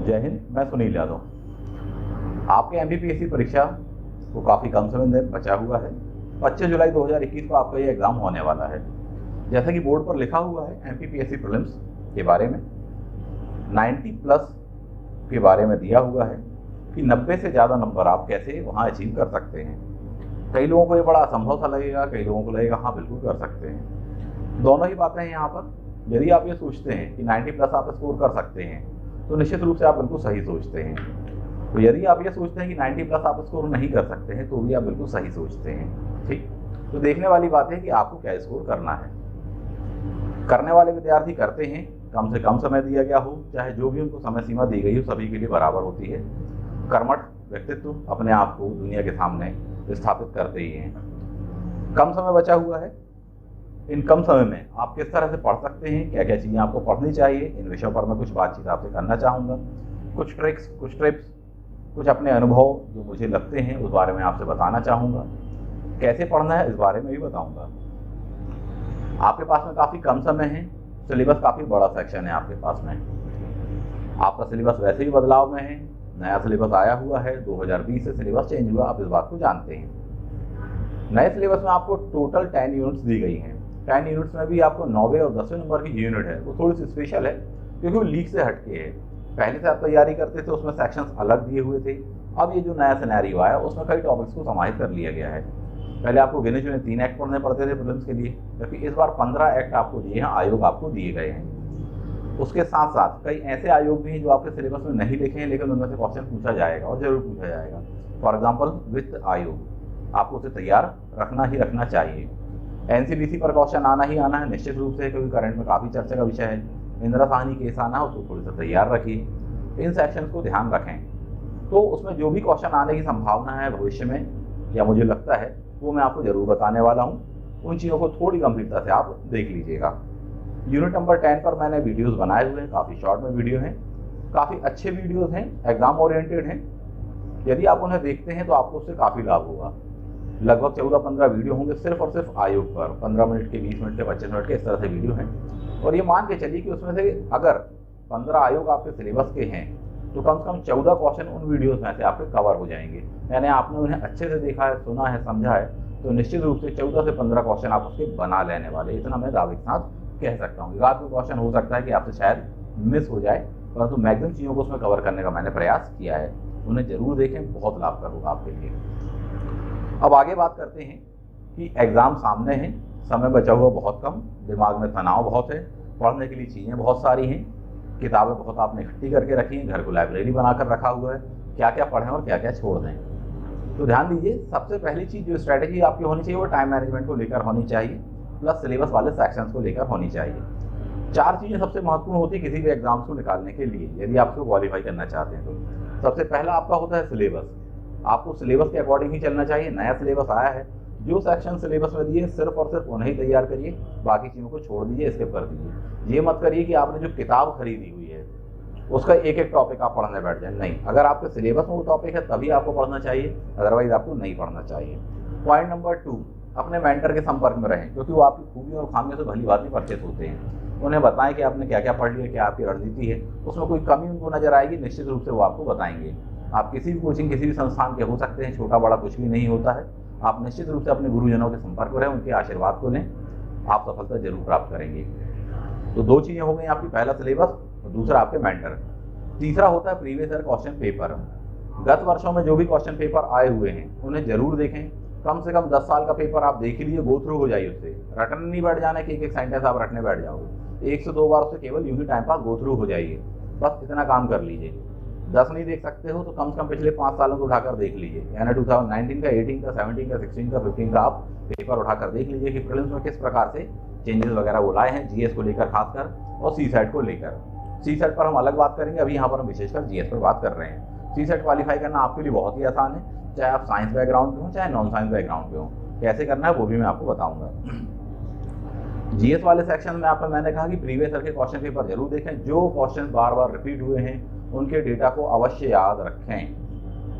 जय हिंद। मैं सुनील यादव। आपके एमपीपीएससी परीक्षा को काफ़ी कम समय बचा हुआ है। 25 जुलाई 2021 को आपका ये एग्ज़ाम होने वाला है। जैसा कि बोर्ड पर लिखा हुआ है, एमपीपीएससी प्रीलिम्स के बारे में 90 प्लस के बारे में दिया हुआ है कि 90 से ज़्यादा नंबर आप कैसे वहाँ अचीव कर सकते हैं। कई लोगों को ये बड़ा असंभव सा लगेगा, कई लोगों को लगेगा हाँ बिल्कुल कर सकते हैं। दोनों ही बातें हैं यहाँ पर। यदि आप ये सोचते हैं कि 90 प्लस आप स्कोर कर सकते हैं तो निश्चित रूप से आप बिल्कुल सही सोचते हैं। तो यदि आप ये सोचते हैं कि 90 प्लस आप स्कोर नहीं कर सकते हैं तो भी आप बिल्कुल सही सोचते हैं। ठीक, तो देखने वाली बात है कि आपको क्या स्कोर करना है। करने वाले विद्यार्थी करते हैं, कम से कम समय दिया गया हो, चाहे जो भी उनको समय सीमा दी गई हो, सभी के लिए बराबर होती है। कर्मठ व्यक्तित्व अपने आप को दुनिया के सामने स्थापित करते ही हैं। कम समय बचा हुआ है। इन कम समय में आप किस तरह से पढ़ सकते हैं, क्या क्या चीज़ें आपको पढ़नी चाहिए, इन विषयों पर मैं कुछ बातचीत आपसे करना चाहूँगा। कुछ ट्रिक्स, कुछ टिप्स, कुछ अपने अनुभव जो मुझे लगते हैं उस बारे में आपसे बताना चाहूँगा। कैसे पढ़ना है इस बारे में भी बताऊँगा। आपके पास में काफ़ी कम समय है, सिलेबस काफ़ी बड़ा सेक्शन है आपके पास में। आपका सिलेबस वैसे ही बदलाव में है, नया सिलेबस आया हुआ है, 2020 से सिलेबस चेंज हुआ, आप इस बात को जानते हैं। नए सिलेबस में आपको टोटल 10 यूनिट्स दी गई हैं। 10 यूनिट्स में भी आपको 9वें और 10वें नंबर की यूनिट है वो थोड़ी सी स्पेशल है क्योंकि वो लीक से हटके है। पहले से आप तैयारी करते थे उसमें सेक्शंस अलग दिए हुए थे। अब ये जो नया सिनेरियो आया उसमें कई टॉपिक्स को समाहित कर लिया गया है। पहले आपको गिने चुने 3 एक्ट पढ़ने पड़ते थे प्रीलिम्स के लिए, जबकि इस बार 15 एक्ट आपको दिए हैं, आयोग आपको दिए गए हैं। उसके साथ साथ कई ऐसे आयोग भी हैं जो आपके सिलेबस में नहीं लिखे हैं लेकिन उनमें से क्वेश्चन पूछा जाएगा और जरूर पूछा जाएगा। फॉर एग्जाम्पल वित्त आयोग, आपको उसे तैयार रखना ही रखना चाहिए। एनसीबीसी पर क्वेश्चन आना ही आना है निश्चित रूप से, क्योंकि करंट में काफ़ी चर्चा का विषय है। इंदिरा साहनी केस आना है, उसको थोड़ी सा तैयार रखिए। इन सेक्शंस को ध्यान रखें तो उसमें जो भी क्वेश्चन आने की संभावना है भविष्य में या मुझे लगता है वो मैं आपको जरूर बताने वाला हूँ। उन चीज़ों को थोड़ी गंभीरता से आप देख लीजिएगा। यूनिट नंबर 10 पर मैंने वीडियोस बनाए हुए हैं, काफ़ी शॉर्ट में वीडियो हैं, काफ़ी अच्छे वीडियोस हैं, एग्जाम ओरिएंटेड हैं। यदि आप उन्हें देखते हैं तो आपको उससे काफ़ी लाभ होगा। लगभग 14-15 वीडियो होंगे सिर्फ और सिर्फ आयोग पर, 15 मिनट के, 20 मिनट के, 25 मिनट के, इस तरह से वीडियो हैं। और ये मान के चलिए कि उसमें से अगर 15 आयोग आपके सिलेबस के हैं तो कम से कम 14 क्वेश्चन उन वीडियोस में से आपके कवर हो जाएंगे। यानी आपने उन्हें अच्छे से देखा है, सुना है, समझा है, तो निश्चित रूप से 14 से 15 क्वेश्चन आप उसके बना लेने वाले, इतना मैं दावे के साथ कह सकता हूँ। रात में क्वेश्चन हो सकता है कि आपसे शायद मिस हो जाए, परंतु मैक्सिमम चीज़ों को उसमें कवर करने का मैंने प्रयास किया है। उन्हें जरूर देखें, बहुत लाभकर होगा आपके लिए। अब आगे बात करते हैं कि एग्ज़ाम सामने है, समय बचा हुआ बहुत कम, दिमाग में तनाव बहुत है, पढ़ने के लिए चीज़ें बहुत सारी हैं, किताबें बहुत आपने इकट्ठी करके रखी हैं, घर को लाइब्रेरी बनाकर रखा हुआ है, क्या क्या पढ़ें और क्या क्या छोड़ दें। तो ध्यान दीजिए, सबसे पहली चीज़ जो स्ट्रैटेजी आपकी होनी चाहिए वो टाइम मैनेजमेंट को लेकर होनी चाहिए, प्लस सिलेबस वाले सेक्शंस को लेकर होनी चाहिए। 4 चीज़ें सबसे महत्वपूर्ण होती है किसी भी एग्जाम्स को निकालने के लिए, यदि आप उसको क्वालिफाई करना चाहते हैं तो। सबसे पहला आपका होता है सिलेबस। आपको सिलेबस के अकॉर्डिंग ही चलना चाहिए। नया सिलेबस आया है, जो सेक्शन सिलेबस में दिए सिर्फ और सिर्फ उन्हें ही तैयार करिए, बाकी चीज़ों को छोड़ दीजिए, स्किप कर दीजिए। ये मत करिए कि आपने जो किताब खरीदी हुई है उसका एक एक टॉपिक आप पढ़ने बैठ जाए, नहीं। अगर आपके सिलेबस में वो टॉपिक है तभी आपको पढ़ना चाहिए, अदरवाइज आपको नहीं पढ़ना चाहिए। पॉइंट नंबर 2, अपने मेंटर के संपर्क में रहें, क्योंकि वो आपकी खूबियों और खामियों से भली भांति परिचित होते हैं। उन्हें बताएं कि आपने क्या क्या पढ़ लिया, क्या आपकी रणनीति है, उसमें कोई कमी उनको नजर आएगी, निश्चित रूप से वो आपको बताएंगे। आप किसी भी कोचिंग, किसी भी संस्थान के हो सकते हैं, छोटा बड़ा कुछ भी नहीं होता है। आप निश्चित रूप से अपने गुरुजनों के संपर्क में रहें, उनके आशीर्वाद को लें, आप सफलता जरूर प्राप्त करेंगे। तो 2 चीज़ें हो गई आपकी, पहला सिलेबस और दूसरा आपके मेंटर। तीसरा होता है प्रीवियस ईयर क्वेश्चन पेपर। गत वर्षों में जो भी क्वेश्चन पेपर आए हुए हैं उन्हें जरूर देखें। कम से कम 10 साल का पेपर आप देख लीजिए, गो थ्रू हो जाइए उससे। रटने नहीं बैठ जाना कि एक एक सेंटेंस आप रटने बैठ जाओगे, 1 से 2 बार उससे केवल यूं ही टाइम पास गो थ्रू हो जाइए, बस इतना काम कर लीजिए। 10 नहीं देख सकते हो तो कम से कम पिछले 5 सालों को उठाकर देख लीजिए, यानी 2019 का, 18 का, 17 का, 16 का, 15 का आप पेपर उठाकर देख लीजिए कि प्रीलिम्स में किस प्रकार से चेंजेस वगैरह वो लाए हैं, जीएस को लेकर खासकर और सीसेट को लेकर। सीसेट पर हम अलग बात करेंगे, अभी यहाँ पर हम विशेषकर जीएस पर बात कर रहे हैं। सीसेट क्वालिफाई करना आपके लिए बहुत ही आसान है, चाहे आप साइंस बैकग्राउंड पे हो चाहे नॉन साइंस बैकग्राउंड पे हो। कैसे करना है वो भी मैं आपको बताऊंगा। जीएस वाले सेक्शन में आपको मैंने कहा कि प्रीवियस ईयर के क्वेश्चन पेपर जरूर देखें, जो क्वेश्चन बार बार रिपीट हुए हैं उनके डेटा को अवश्य याद रखें।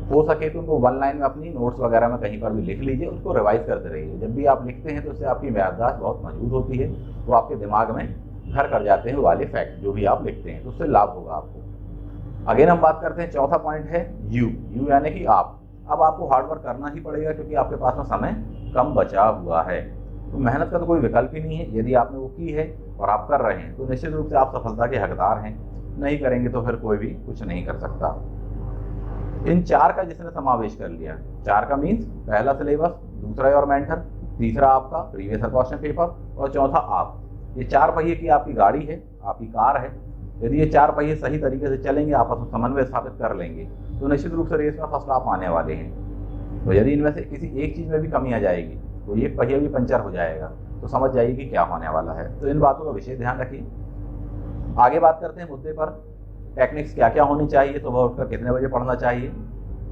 हो सके तो उनको 1 लाइन में अपनी नोट्स वगैरह में कहीं पर भी लिख लीजिए, उसको रिवाइज करते रहिए। जब भी आप लिखते हैं तो उससे आपकी याददाश्त बहुत मजबूत होती है, वो आपके दिमाग में घर कर जाते हैं वाले फैक्ट जो भी आप लिखते हैं, तो उससे लाभ होगा आपको। अगेन हम बात करते हैं, चौथा पॉइंट है यू यानी कि आप। अब आपको हार्डवर्क करना ही पड़ेगा क्योंकि आपके पास में समय कम बचा हुआ है। तो मेहनत का तो कोई विकल्प ही नहीं है। यदि आपने वो की है और आप कर रहे हैं तो निश्चित रूप से आप सफलता के हकदार हैं। नहीं करेंगे तो फिर कोई भी कुछ नहीं कर सकता। इन 4 का जिसने समावेश कर लिया, 4 का मीन्स पहला सिलेबस, दूसरा योर मेंटर, तीसरा आपका प्रीवियस क्वेश्चन पेपर और चौथा आप। ये 4 पहिए की आपकी गाड़ी है, आपकी कार है। यदि ये 4 पहिए सही तरीके से चलेंगे, आपस में समन्वय स्थापित कर लेंगे तो निश्चित रूप से रेस में फर्स्ट आप आने वाले हैं। तो यदि इनमें से किसी एक चीज़ में भी कमी आ जाएगी तो ये पहिया भी पंचर हो जाएगा, तो समझ जाइए कि क्या होने वाला है। तो इन बातों का विशेष ध्यान रखिए। आगे बात करते हैं मुद्दे पर, टेक्निक्स क्या क्या होनी चाहिए, सुबह उठकर कितने बजे पढ़ना चाहिए।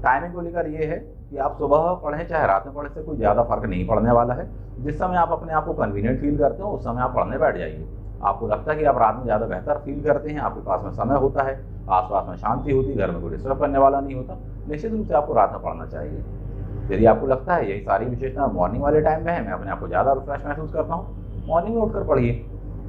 टाइमिंग को लेकर ये है कि आप सुबह पढ़ें चाहे रात में पढ़ें, से कोई ज़्यादा फर्क नहीं पड़ने वाला है। जिस समय आप अपने आप को कन्वीनियंट फील करते हो उस समय आप पढ़ने बैठ जाइए। आपको लगता है कि आप रात में ज़्यादा बेहतर फील करते हैं, आपके पास में समय होता है, आसपास में शांति होती है, घर में कोई डिस्टर्ब करने वाला नहीं होता, निश्चित रूप से आपको रात में पढ़ना चाहिए। यदि आपको लगता है यही सारी विशेषता मॉर्निंग वाले टाइम में है, मैं अपने आप को ज़्यादा रिफ्रेश महसूस करता हूँ, मॉर्निंग में उठकर पढ़िए,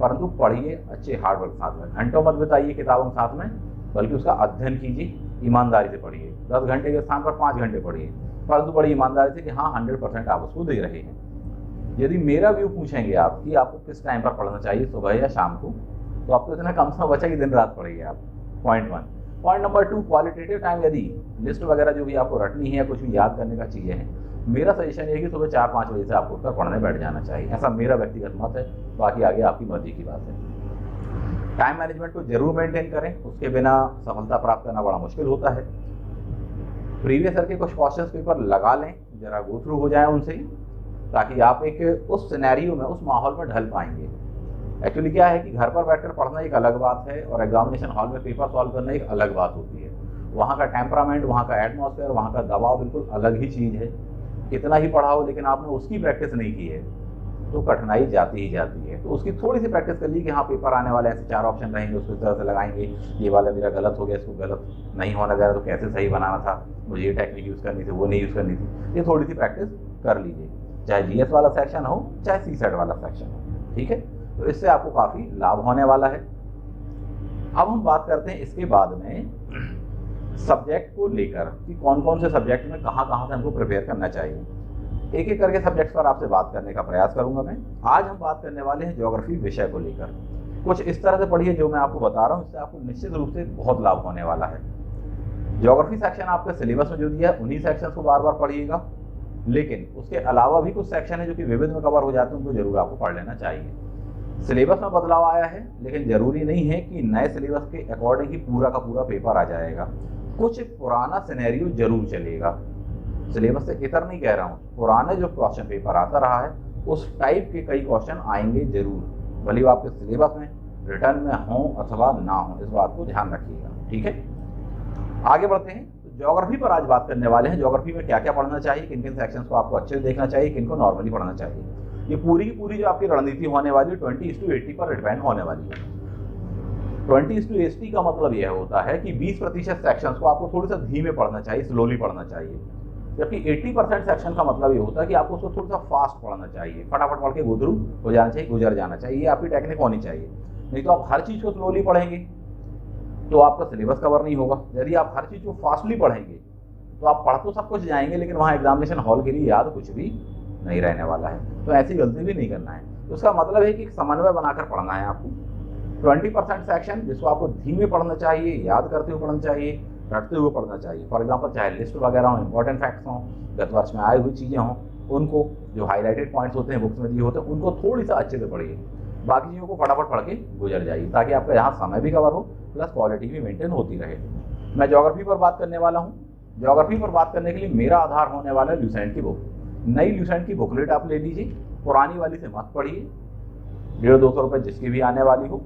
परंतु पढ़िए अच्छे हार्डवर्क के साथ में। घंटों मत बिताइए किताबों के साथ में, बल्कि उसका अध्ययन कीजिए, ईमानदारी से पढ़िए। 10 घंटे के स्थान पर 5 घंटे पढ़िए, परंतु बड़ी ईमानदारी से कि हाँ 100% आप उसको दे रहे हैं। यदि मेरा व्यू पूछेंगे आप कि आपको किस टाइम पर पढ़ना चाहिए, सुबह या शाम को, तो आपको इतना कम समय बचा कि दिन रात पढ़िए आप। Point 1। Point number 2, qualitative time. यदि लिस्ट वगैरह जो भी आपको रटनी है या कुछ भी याद करने का चीज़ें हैं, मेरा सजेशन ये है कि सुबह 4-5 बजे से आपको उठकर पढ़ने बैठ जाना चाहिए। ऐसा मेरा व्यक्तिगत मत है, बाकी आगे आपकी मर्जी की बात है। टाइम मैनेजमेंट को जरूर मेंटेन करें, उसके बिना सफलता प्राप्त करना बड़ा मुश्किल होता है। प्रीवियस ईयर के कुछ क्वेश्चन पेपर लगा लें, जरा गो थ्रू हो जाए उनसे, ताकि आप एक उस सिनेरियो में, उस माहौल में ढल पाएंगे। एक्चुअली क्या है कि घर पर बैठकर पढ़ना एक अलग बात है और एग्जामिनेशन हॉल में पेपर सॉल्व करना एक अलग बात होती है। वहाँ का टेम्परामेंट, वहाँ का एटमॉस्फेयर, वहाँ का दबाव बिल्कुल अलग ही चीज़ है। कितना ही पढ़ा हो लेकिन आपने उसकी प्रैक्टिस नहीं की है तो कठिनाई जाती ही जाती है। तो उसकी थोड़ी सी प्रैक्टिस कर ली कि हाँ पेपर आने वाले ऐसे 4 ऑप्शन रहेंगे, उसको इस तरह से लगाएंगे, ये वाला मेरा गलत हो गया, इसको गलत नहीं होना चाहिए तो कैसे सही बनाना था, मुझे ये टेक्निक यूज़ करनी थी, वो नहीं यूज़ करनी थी। ये थोड़ी सी प्रैक्टिस कर लीजिए, चाहे जीएस वाला सेक्शन हो चाहे सीसेट वाला सेक्शन हो, ठीक है। तो इससे आपको काफ़ी लाभ होने वाला है। अब हम बात करते हैं इसके बाद में सब्जेक्ट को लेकर कि कौन कौन से सब्जेक्ट में कहाँ कहाँ से हमको प्रिपेयर करना चाहिए। एक एक करके सब्जेक्ट्स पर आपसे बात करने का प्रयास करूंगा मैं। आज हम बात करने वाले हैं ज्योग्राफी विषय को लेकर। कुछ इस तरह से पढ़िए जो मैं आपको बता रहा हूँ, इससे आपको निश्चित रूप से बहुत लाभ होने वाला है। ज्योग्राफी सेक्शन आपके सिलेबस में जो दिया है उन्हीं सेक्शन को बार बार पढ़िएगा, लेकिन उसके अलावा भी कुछ सेक्शन है जो कि विविध में कवर हो जाते हैं, उनको जरूर आपको पढ़ लेना चाहिए। सिलेबस में बदलाव आया है, लेकिन जरूरी नहीं है कि नए सिलेबस के अकॉर्डिंग ही पूरा का पूरा पेपर आ जाएगा। कुछ पुराना सिनेरियो जरूर चलेगा। सिलेबस से इतर नहीं कह रहा हूँ, पुराने जो क्वेश्चन पेपर आता रहा है उस टाइप के कई क्वेश्चन आएंगे जरूर, भले वो आपके सिलेबस में रिटर्न में हो अथवा ना हो, इस बात को ध्यान रखिएगा, ठीक है। आगे बढ़ते हैं। तो ज्योग्राफी पर आज बात करने वाले हैं। ज्योग्राफी में क्या क्या पढ़ना चाहिए, किन किन सेक्शंस को आपको अच्छे से देखना चाहिए, किन को नॉर्मली पढ़ना चाहिए। ये पूरी की पूरी जो आपकी रणनीति होने वाली है 20:80 पर डिपेंड होने वाली है। 20:80 का मतलब यह होता है कि 20% सेक्शंस को आपको थोड़ा सा धीमे पढ़ना चाहिए, स्लोली पढ़ना चाहिए, जबकि 80% सेक्शन का मतलब ये होता है कि आपको उसको थोड़ा सा फास्ट पढ़ना चाहिए, फटाफट पढ़ के गो थ्रू हो जाना चाहिए, गुजर जाना चाहिए। ये आपकी टेक्निक होनी चाहिए। नहीं तो आप हर चीज़ को स्लोली पढ़ेंगे तो आपका सिलेबस कवर नहीं होगा। यदि आप हर चीज़ को फास्टली पढ़ेंगे तो आप पढ़ तो सब कुछ जाएंगे, लेकिन वहाँ एग्जामिनेशन हॉल के लिए याद कुछ भी नहीं रहने वाला है। तो ऐसी गलती भी नहीं करना है। तो उसका मतलब है कि समन्वय बनाकर पढ़ना है आपको। 20% सेक्शन जिसको आपको धीमे पढ़ना चाहिए, याद करते हुए पढ़ना चाहिए, रटते हुए पढ़ना चाहिए। फॉर एग्जाम्पल चाहे लिस्ट वगैरह हो, इंपॉर्टेंट फैक्ट्स हों, गत वर्ष में आई हुई चीज़ें हों, उनको जो हाईलाइटेड पॉइंट्स होते हैं बुक्स में दिए होते हैं उनको थोड़ी सा अच्छे से पढ़िए। बाकी चीज़ों को फटाफट पढ़ के गुजर जाइए, ताकि आपका यहाँ समय भी कवर हो प्लस क्वालिटी भी मेंटेन होती रहे। मैं ज्योग्राफी पर बात करने वाला हूँ। ज्योग्राफी पर बात करने के लिए मेरा आधार होने वाला है ल्यूसेंट की बुक। नई ल्यूसेंट की बुकलेट आप ले लीजिए, पुरानी वाली से मत पढ़िए। 150-200 रुपये जिसकी भी आने वाली हो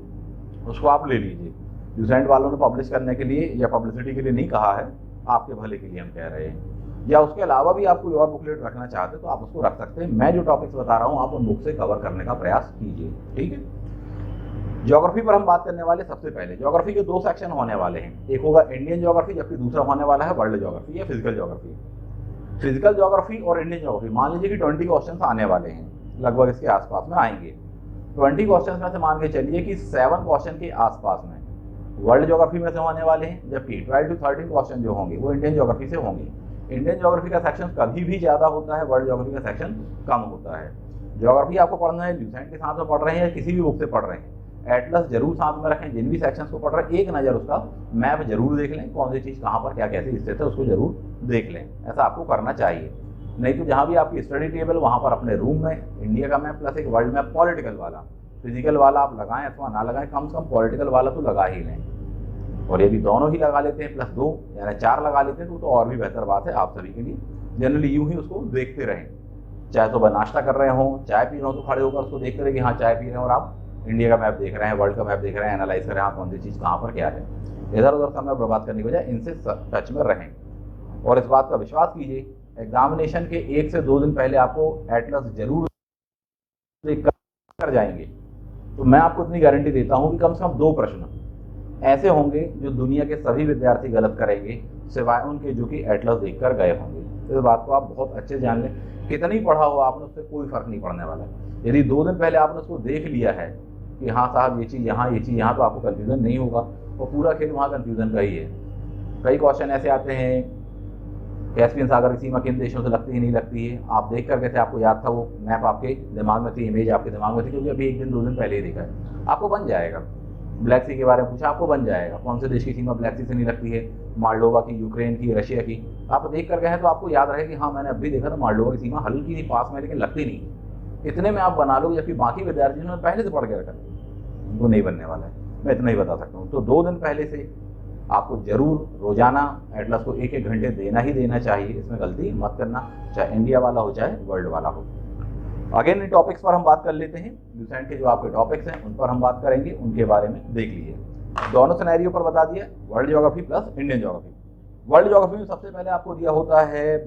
उसको आप ले लीजिए। ल्यूसेंट वालों ने पब्लिश करने के लिए या पब्लिसिटी के लिए नहीं कहा है, आपके भले के लिए हम कह रहे हैं। या उसके अलावा भी आप कोई और बुकलेट रखना चाहते तो आप उसको रख सकते हैं। मैं जो टॉपिक्स बता रहा हूँ आप उन बुक से कवर करने का प्रयास कीजिए, ठीक है। ज्योग्राफी पर हम बात करने वाले सबसे पहले ज्योग्राफी के 2 सेक्शन होने वाले हैं। एक होगा इंडियन ज्योग्राफी, जबकि दूसरा होने वाला है वर्ल्ड ज्योग्राफी या फिजिकल ज्योग्राफी। फिजिकल ज्योग्राफी और इंडियन ज्योग्राफी मान लीजिए कि 20 क्वेश्चन आने वाले हैं, लगभग इसके आसपास में आएंगे। 20 क्वेश्चन में से मान के चलिए कि 7 क्वेश्चन के आसपास में वर्ल्ड ज्योग्राफी में से होने वाले हैं, जबकि 12 to 13 क्वेश्चन जो होंगे वो इंडियन ज्योग्राफी से होंगे। इंडियन ज्योग्राफी का सेक्शन कभी भी ज़्यादा होता है, वर्ल्ड ज्योग्राफी का सेक्शन कम होता है। ज्योग्राफी आपको पढ़ना है, ल्यूसेंट के साथ में पढ़ रहे हैं या किसी भी बुक से पढ़ रहे हैं, एटलस जरूर साथ में रखें। जिन भी सेक्शंस को पढ़ रहे हैं एक नज़र उसका मैप जरूर देख लें, कौन सी चीज़ कहाँ पर क्या कैसे स्थित है उसको जरूर देख लें। ऐसा आपको करना चाहिए। नहीं तो जहाँ भी आपकी स्टडी टेबल वहाँ पर अपने रूम में इंडिया का मैप प्लस एक वर्ल्ड मैप पॉलिटिकल वाला, फिजिकल वाला आप लगाएं अथवा ना लगाएं, कम से कम पॉलिटिकल वाला तो लगा ही लें। और यदि दोनों ही लगा लेते हैं प्लस 2 यानी 4 लगा लेते हैं तो और भी बेहतर बात है आप सभी के लिए। जनरली यूं ही उसको देखते रहें, चाहे तो वह नाश्ता कर रहे हों, चाय पी रहे हो तो खड़े होकर उसको देखते रहे कि हाँ चाय पी रहे हैं और आप इंडिया का मैप देख रहे हैं, वर्ल्ड का मैप देख रहे हैं, एनालाइज कर रहे हैं कौन सी चीज़ कहाँ पर क्या है। इधर उधर समय बर्बाद करने की बजाय इनसे टच में रहें। और इस बात का विश्वास कीजिए, एग्जामिनेशन के 1 से 2 दिन पहले आपको एटलस जरूर देख कर जाएंगे। तो मैं आपको इतनी गारंटी देता हूँ कि कम से कम 2 प्रश्न ऐसे होंगे जो दुनिया के सभी विद्यार्थी गलत करेंगे, सिवाय उनके जो कि एटलस देखकर गए होंगे। इस बात को आप बहुत अच्छे जान लें। कितना ही पढ़ा हो आपने, उससे कोई फर्क नहीं पड़ने वाला है। यदि 2 दिन पहले आपने उसको देख लिया है कि हाँ साहब ये चीज़ यहाँ, तो आपको कन्फ्यूज़न नहीं होगा। और पूरा खेल वहाँ कन्फ्यूज़न का ही है। कई क्वेश्चन ऐसे आते हैं, कैस्पियन सागर की सीमा किन देशों से लगती है नहीं लगती है, आप देख कर कैसे आपको याद था, वो मैप आपके दिमाग में थी, इमेज आपके दिमाग में थी, क्योंकि अभी 1 दिन 2 दिन पहले ही देखा है, आपको बन जाएगा। ब्लैक सी के बारे में पूछा आपको बन जाएगा, कौन से देश की सीमा ब्लैक सी से नहीं लगती है, मालडोवा की, यूक्रेन की, रशिया की। आप देख कर गए हैं तो आपको याद रहे कि हाँ मैंने अभी देखा था मालडोवा की सीमा हल्की नहीं पास में लेकिन लगती नहीं। इतने में आप बना लो, जबकि बाकी विद्यार्थी ने पहले से पढ़ के रखा, उनको नहीं बनने वाला है। मैं इतना ही बता सकता हूँ। तो 2 दिन पहले से आपको जरूर रोजाना एटलस को 1-1 घंटे देना ही देना चाहिए, इसमें गलती मत करना, चाहे इंडिया वाला हो चाहे वर्ल्ड वाला हो। अगेन इन टॉपिक्स पर हम बात कर लेते हैं। ल्यूसेंट के जो आपके टॉपिक्स हैं उन पर हम बात करेंगे, उनके बारे में देख लीजिए। दोनों सिनेरियो पर बता दिया, world geography plus Indian geography. World geography में सबसे पहले आपको दिया होता है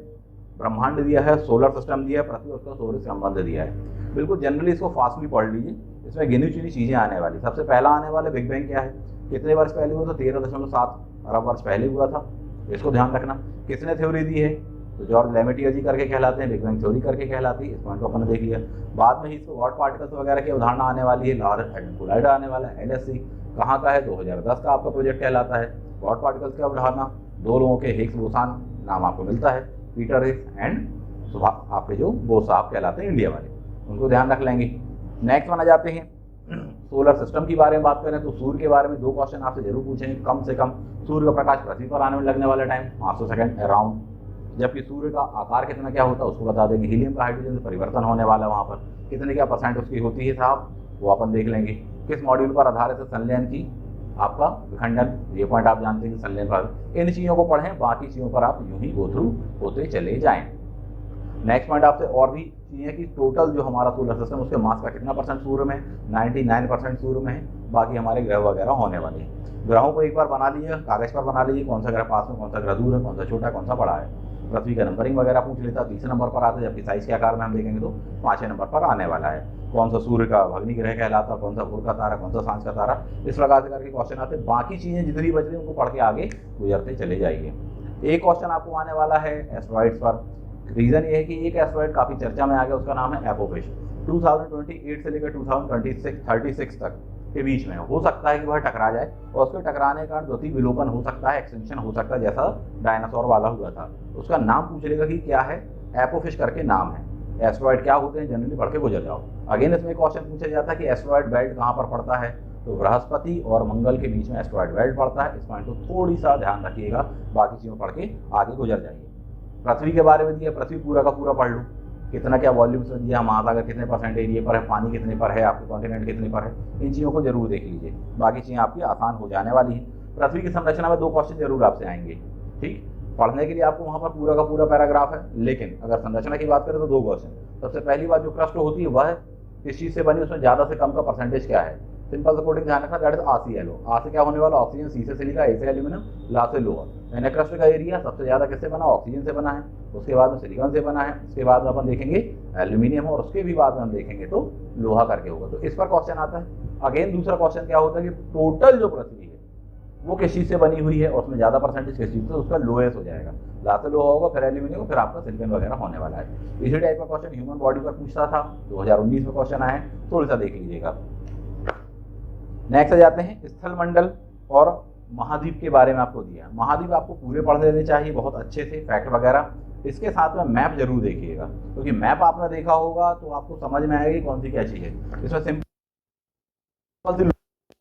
ब्रह्मांड दिया है, सोलर सिस्टम दिया है, पृथ्वी उसका सूर्य से संबंध दिया है। बिल्कुल जनरली इसको फास्टली पढ़ लीजिए, इसमें गिनी चुनी चीज़ें आने वाली। सबसे पहला आने वाला बिग बैंग क्या है, कितने वर्ष पहले हुआ था, 13.7 अरब वर्ष पहले हुआ था, इसको ध्यान रखना। किसने थ्योरी दी है, तो जॉर्ज लेमेटियर जी करके कहलाते हैं, बिग बैंग थ्योरी करके कहलाती है, इस पॉइंट को अपन ने देख लिया। बाद में ही इसको गॉड पार्टिकल्स वगैरह की अवधारणा आने वाली है, लार्ज हैडरन कोलाइडर आने वाला है, LHC कहाँ का है, 2010 का आपका प्रोजेक्ट कहलाता है। गॉड पार्टिकल्स की अवधारणा 2 लोगों के, हिग्स बोसान नाम आपको मिलता है, पीटर हिग्स एंड आपके जो बोस साहब कहलाते हैं इंडिया वाले, उनको ध्यान रख लेंगे। नेक्स्ट वन आ जाते हैं सोलर सिस्टम के बारे में बात करें तो सूर्य के बारे में 2 क्वेश्चन आपसे जरूर पूछेंगे। कम से कम सूर्य का प्रकाश पृथ्वी पर आने में लगने वाला टाइम 500 सेकंड अराउंड, जबकि सूर्य का आकार कितना क्या होता है उसको बता देंगे। हीलियम का हाइड्रोजन से परिवर्तन होने वाला है, वहाँ पर कितने क्या % उसकी होती है साहब, वो अपन देख लेंगे। किस मॉड्यूल पर आधारित है संलयन की आपका विखंडन, ये पॉइंट आप जानते हैं कि संलयन पर। इन चीज़ों को पढ़ें, बाकी चीज़ों पर आप यूं ही गो थ्रू होते चले जाएँ। नेक्स्ट पॉइंट आपसे और भी चीज़ें कि टोटल जो हमारा सोलर सिस्टम उसके मास का कितना % सूर्य में, 99% सूर्य में है, बाकी हमारे ग्रह वगैरह होने वाले हैं। ग्रहों को एक बार बना लीजिए, कागज़ पर बना लीजिए, कौन सा ग्रह पास में, कौन सा ग्रह दूर है, कौन सा छोटा है, कौन सा बड़ा है। पृथ्वी का नंबरिंग वगैरह पूछ लेता, 3 नंबर पर आता है, जबकि साइज के आकार में हम देखेंगे तो 5वें नंबर पर आने वाला है। कौन सा सूर्य का भग्नि ग्रह कहलाता, कौन सा भोर का तारा, कौन सा सांझ का तारा, इस प्रकार से करके क्वेश्चन आते हैं। बाकी चीज़ें जितनी बच रही उनको पढ़ के आगे गुजरते चले जाइए। एक क्वेश्चन आपको आने वाला है एस्ट्रॉइड्स पर। रीज़न ये है कि एक एस्ट्रॉइड काफ़ी चर्चा में आ गया, उसका नाम है एपोफिश। 2028 से लेकर 2036 तक के बीच में हो सकता है कि वह टकरा जाए, और उसके टकराने के कारण द्वितीय विलोपन हो सकता है, एक्सटिंक्शन हो सकता है, जैसा डायनासोर वाला हुआ था। उसका नाम पूछ लेगा कि क्या है, एपोफिश करके नाम है। एस्ट्रॉइड क्या होते हैं जनरली पढ़ के गुजर जाओ। अगेन इसमें क्वेश्चन पूछा जाता है कि एस्ट्रॉइड बेल्ट कहाँ पर पड़ता है, तो बृहस्पति और मंगल के बीच में एस्ट्रॉइड बेल्ट पड़ता है। इस पॉइंट को थोड़ी सा ध्यान रखिएगा, बाकी चीज़ों पढ़ के आगे गुजर जाइए। पृथ्वी के बारे में दिया, पृथ्वी पूरा का पूरा पढ़ लो, कितना क्या वॉल्यूम्स में दिया, महासागर कितने % एरिया पर है, पानी कितने पर है, आपके कॉन्टिनेंट कितने पर है, इन चीज़ों को जरूर देख लीजिए। बाकी चीज़ें आपकी आसान हो जाने वाली हैं। पृथ्वी की संरचना में 2 क्वेश्चन जरूर आपसे आएंगे, ठीक। पढ़ने के लिए आपको वहाँ पर पूरा का पूरा पैराग्राफ है, लेकिन अगर संरचना की बात करें तो 2 क्वेश्चन। सबसे पहली बात, जो क्रस्ट होती है वह किस चीज़ से बनी, उसमें ज़्यादा से कम का % क्या है। सिंपल सपोर्टिंग ध्यान रखना, दैट इज RCLO। आ से क्या होने वाला, ऑक्सीजन, सी से सिलिका, ए से एल्यूमिनियम, ला से लोहा। यानी क्रस्ट का एरिया सबसे ज़्यादा किससे बना, ऑक्सीजन से बना है, उसके बाद में सिलिकॉन से बना है, उसके बाद में अपन देखेंगे एल्यूमिनियम, और उसके भी बाद में हम देखेंगे तो लोहा करके होगा। तो इस पर क्वेश्चन आता है। अगेन दूसरा क्वेश्चन क्या होता है कि टोटल जो पृथ्वी है वो किस चीज़ से बनी हुई है, और उसमें ज़्यादा % किस चीज़ से, उसका लोएस हो जाएगा। ला से लोहा होगा, फिर एल्यूमिनियम, फिर आपका सिलिकॉन वगैरह होने वाला है। इसी टाइप का क्वेश्चन ह्यूमन बॉडी पर पूछता था, 2019 में क्वेश्चन आए, थोड़ा सा देख लीजिएगा। नेक्स्ट आ जाते हैं स्थल मंडल। और महाद्वीप के बारे में आपको दिया। महाद्वीप आपको पूरे पढ़ लेने चाहिए बहुत अच्छे से, फैक्ट वगैरह। इसके साथ में मैप जरूर देखिएगा, क्योंकि मैप आपने देखा होगा तो आपको समझ में आएगा कि कौन सी क्या चीज़ है। इसमें सिंपल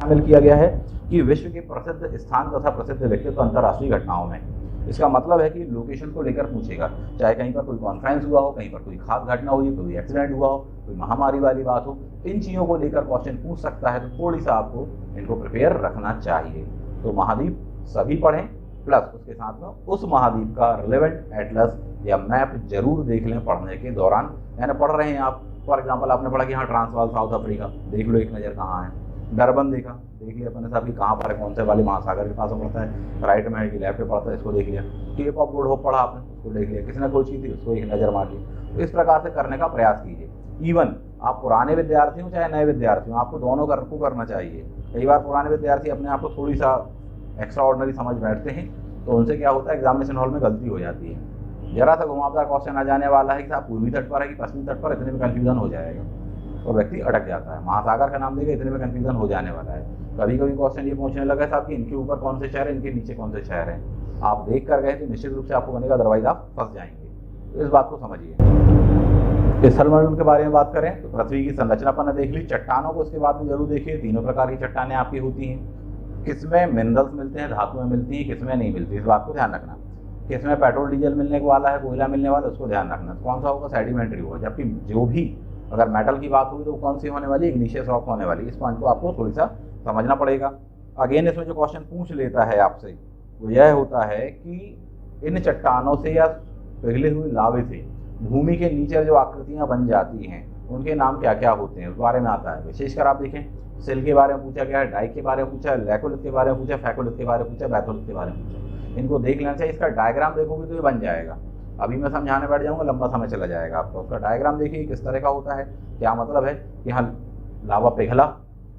शामिल किया गया है कि विश्व के प्रसिद्ध स्थान तथा प्रसिद्ध व्यक्तित्व अंतर्राष्ट्रीय घटनाओं में। इसका मतलब है कि लोकेशन को लेकर पूछेगा, चाहे कहीं पर कोई कॉन्फ्रेंस हुआ हो, कहीं पर कोई खास घटना हुई, कोई एक्सीडेंट हुआ हो, कोई महामारी वाली बात हो, इन चीज़ों को लेकर क्वेश्चन पूछ सकता है। तो थोड़ी सा आपको इनको प्रिपेयर रखना चाहिए। तो महाद्वीप सभी पढ़ें, प्लस उसके साथ में उस महाद्वीप का रिलेवेंट एटलस या मैप जरूर देख लें पढ़ने के दौरान। यानी पढ़ रहे हैं आप, फॉर एग्जाम्पल आपने पढ़ा कि हाँ ट्रांसवाल साउथ अफ्रीका, देख लो एक नज़र कहाँ है। डरबन देखा, देख लिया अपने साहब कि कहाँ पर है, कौन से वाले महासागर के पास पड़ता है, राइट में है कि लेफ्ट पे पड़ता है, इसको देख लिया। केप ऑफ गुड होप पढ़ा आपने, उसको देख लिया, किसने खोज की थी, उसको एक नज़र मार ली। तो इस प्रकार से करने का प्रयास कीजिए। इवन आप पुराने विद्यार्थी हो चाहे नए विद्यार्थी हो, आपको दोनों को करना चाहिए। कई बार पुराने विद्यार्थी अपने आप को थोड़ी सा एक्स्ट्रा ऑर्डिनरी समझ बैठते हैं, तो उनसे क्या होता है एग्जामिनेशन हॉल में गलती हो जाती है। जरा सा घुमावदार क्वेश्चन आ जाने वाला है कि साहब पूर्वी तट पर है कि पश्चिमी तट पर, इतने में कन्फ्यूजन हो जाएगा और व्यक्ति अटक जाता है। महासागर का नाम देगा, इतने में कन्फ्यूजन हो जाने वाला है। कभी कभी क्वेश्चन ये पूछने लगा साहब कि इनके ऊपर कौन से शहर है, इनके नीचे कौन से शहर हैं। आप देख कर गए तो निश्चित रूप से आपको बनेगा, अदरवाइज आप फंस जाएंगे। तो इस बात को समझिए। स्थलमंडल के बारे में बात करें तो पृथ्वी की संरचना अपन ने देख ली। चट्टानों को उसके बाद में जरूर देखिए। तीनों प्रकार की चट्टानें आपकी होती हैं। किसमें मिनरल्स मिलते हैं, धातुएं मिलती हैं, किसमें नहीं मिलती, इस बात को ध्यान रखना। किसमें पेट्रोल डीजल मिलने वाला है, कोयला मिलने वाला है, उसको ध्यान रखना। कौन सा होगा, सेडिमेंट्री होगा। जबकि जो भी अगर मेटल की बात होगी तो कौन सी होने वाली, इग्निशियस रॉक होने वाली। इस पॉइंट को आपको थोड़ी सा समझना पड़ेगा। अगेन इसमें जो क्वेश्चन पूछ लेता है आपसे वो यह होता है कि इन चट्टानों से या पिघले हुए लावे से भूमि के नीचे जो आकृतियां बन जाती हैं उनके नाम क्या क्या होते हैं, उस बारे में आता है। विशेषकर आप देखें, सेल के बारे में पूछा गया है, डाइक के बारे में पूछा है, लैकोलिथ के बारे में पूछा, फैकोलिथ के बारे में पूछा, बैथोलिथ के बारे में पूछा। इनको देख लेना चाहिए। इसका डायग्राम देखोगे तो ये बन जाएगा। अभी मैं समझाने बैठ जाऊंगा, लंबा समय चला जाएगा आपका। उसका डायग्राम देखिए किस तरह का होता है। क्या मतलब है कि हाँ लावा पिघला,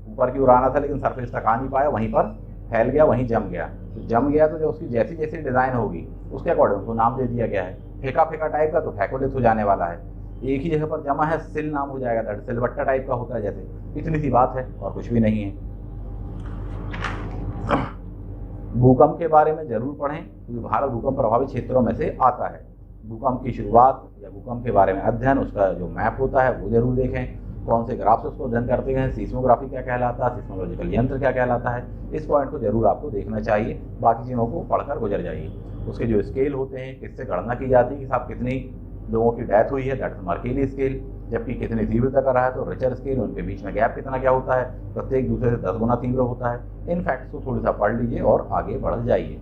ऊपर की ओर आना था लेकिन सरफेस तक आ नहीं पाया, वहीं पर फैल गया, वहीं जम गया। तो जम गया तो जो उसकी जैसी जैसी डिज़ाइन होगी उसके अकॉर्डिंग उसको नाम दे दिया गया है। फेंका फेंका टाइप का तो फैकोलिथ हो जाने वाला है। एक ही जगह पर जमा है, सिल नाम हो जाएगा, दैट सिलबट्टा टाइप का होता है जैसे। इतनी सी बात है और कुछ भी नहीं है। भूकंप के बारे में जरूर पढ़ें क्योंकि भारत भूकंप प्रभावित क्षेत्रों में से आता है। भूकंप की शुरुआत या भूकंप के बारे में अध्ययन, उसका जो मैप होता है वो जरूर देखें। कौन से ग्राफ से उसको अध्ययन करते हैं, सीस्मोग्राफी क्या कहलाता है, सीस्मोलॉजिकल यंत्र क्या कहलाता है, इस पॉइंट को जरूर आपको देखना चाहिए। बाकी चीज़ों को पढ़कर गुजर जाइए। उसके जो स्केल होते हैं, किससे गणना की जाती है कि साहब कितनी लोगों की डेथ हुई है, दैट इज मर्केली स्केल। जबकि कितनी तीव्रता का रहा है तो रिचर स्केल, उनके बीच में गैप कितना क्या होता है, प्रत्येक दूसरे से 10 गुना तीव्र होता है। इन फैक्ट्स को थोड़ा सा पढ़ लीजिए और आगे बढ़ जाइए।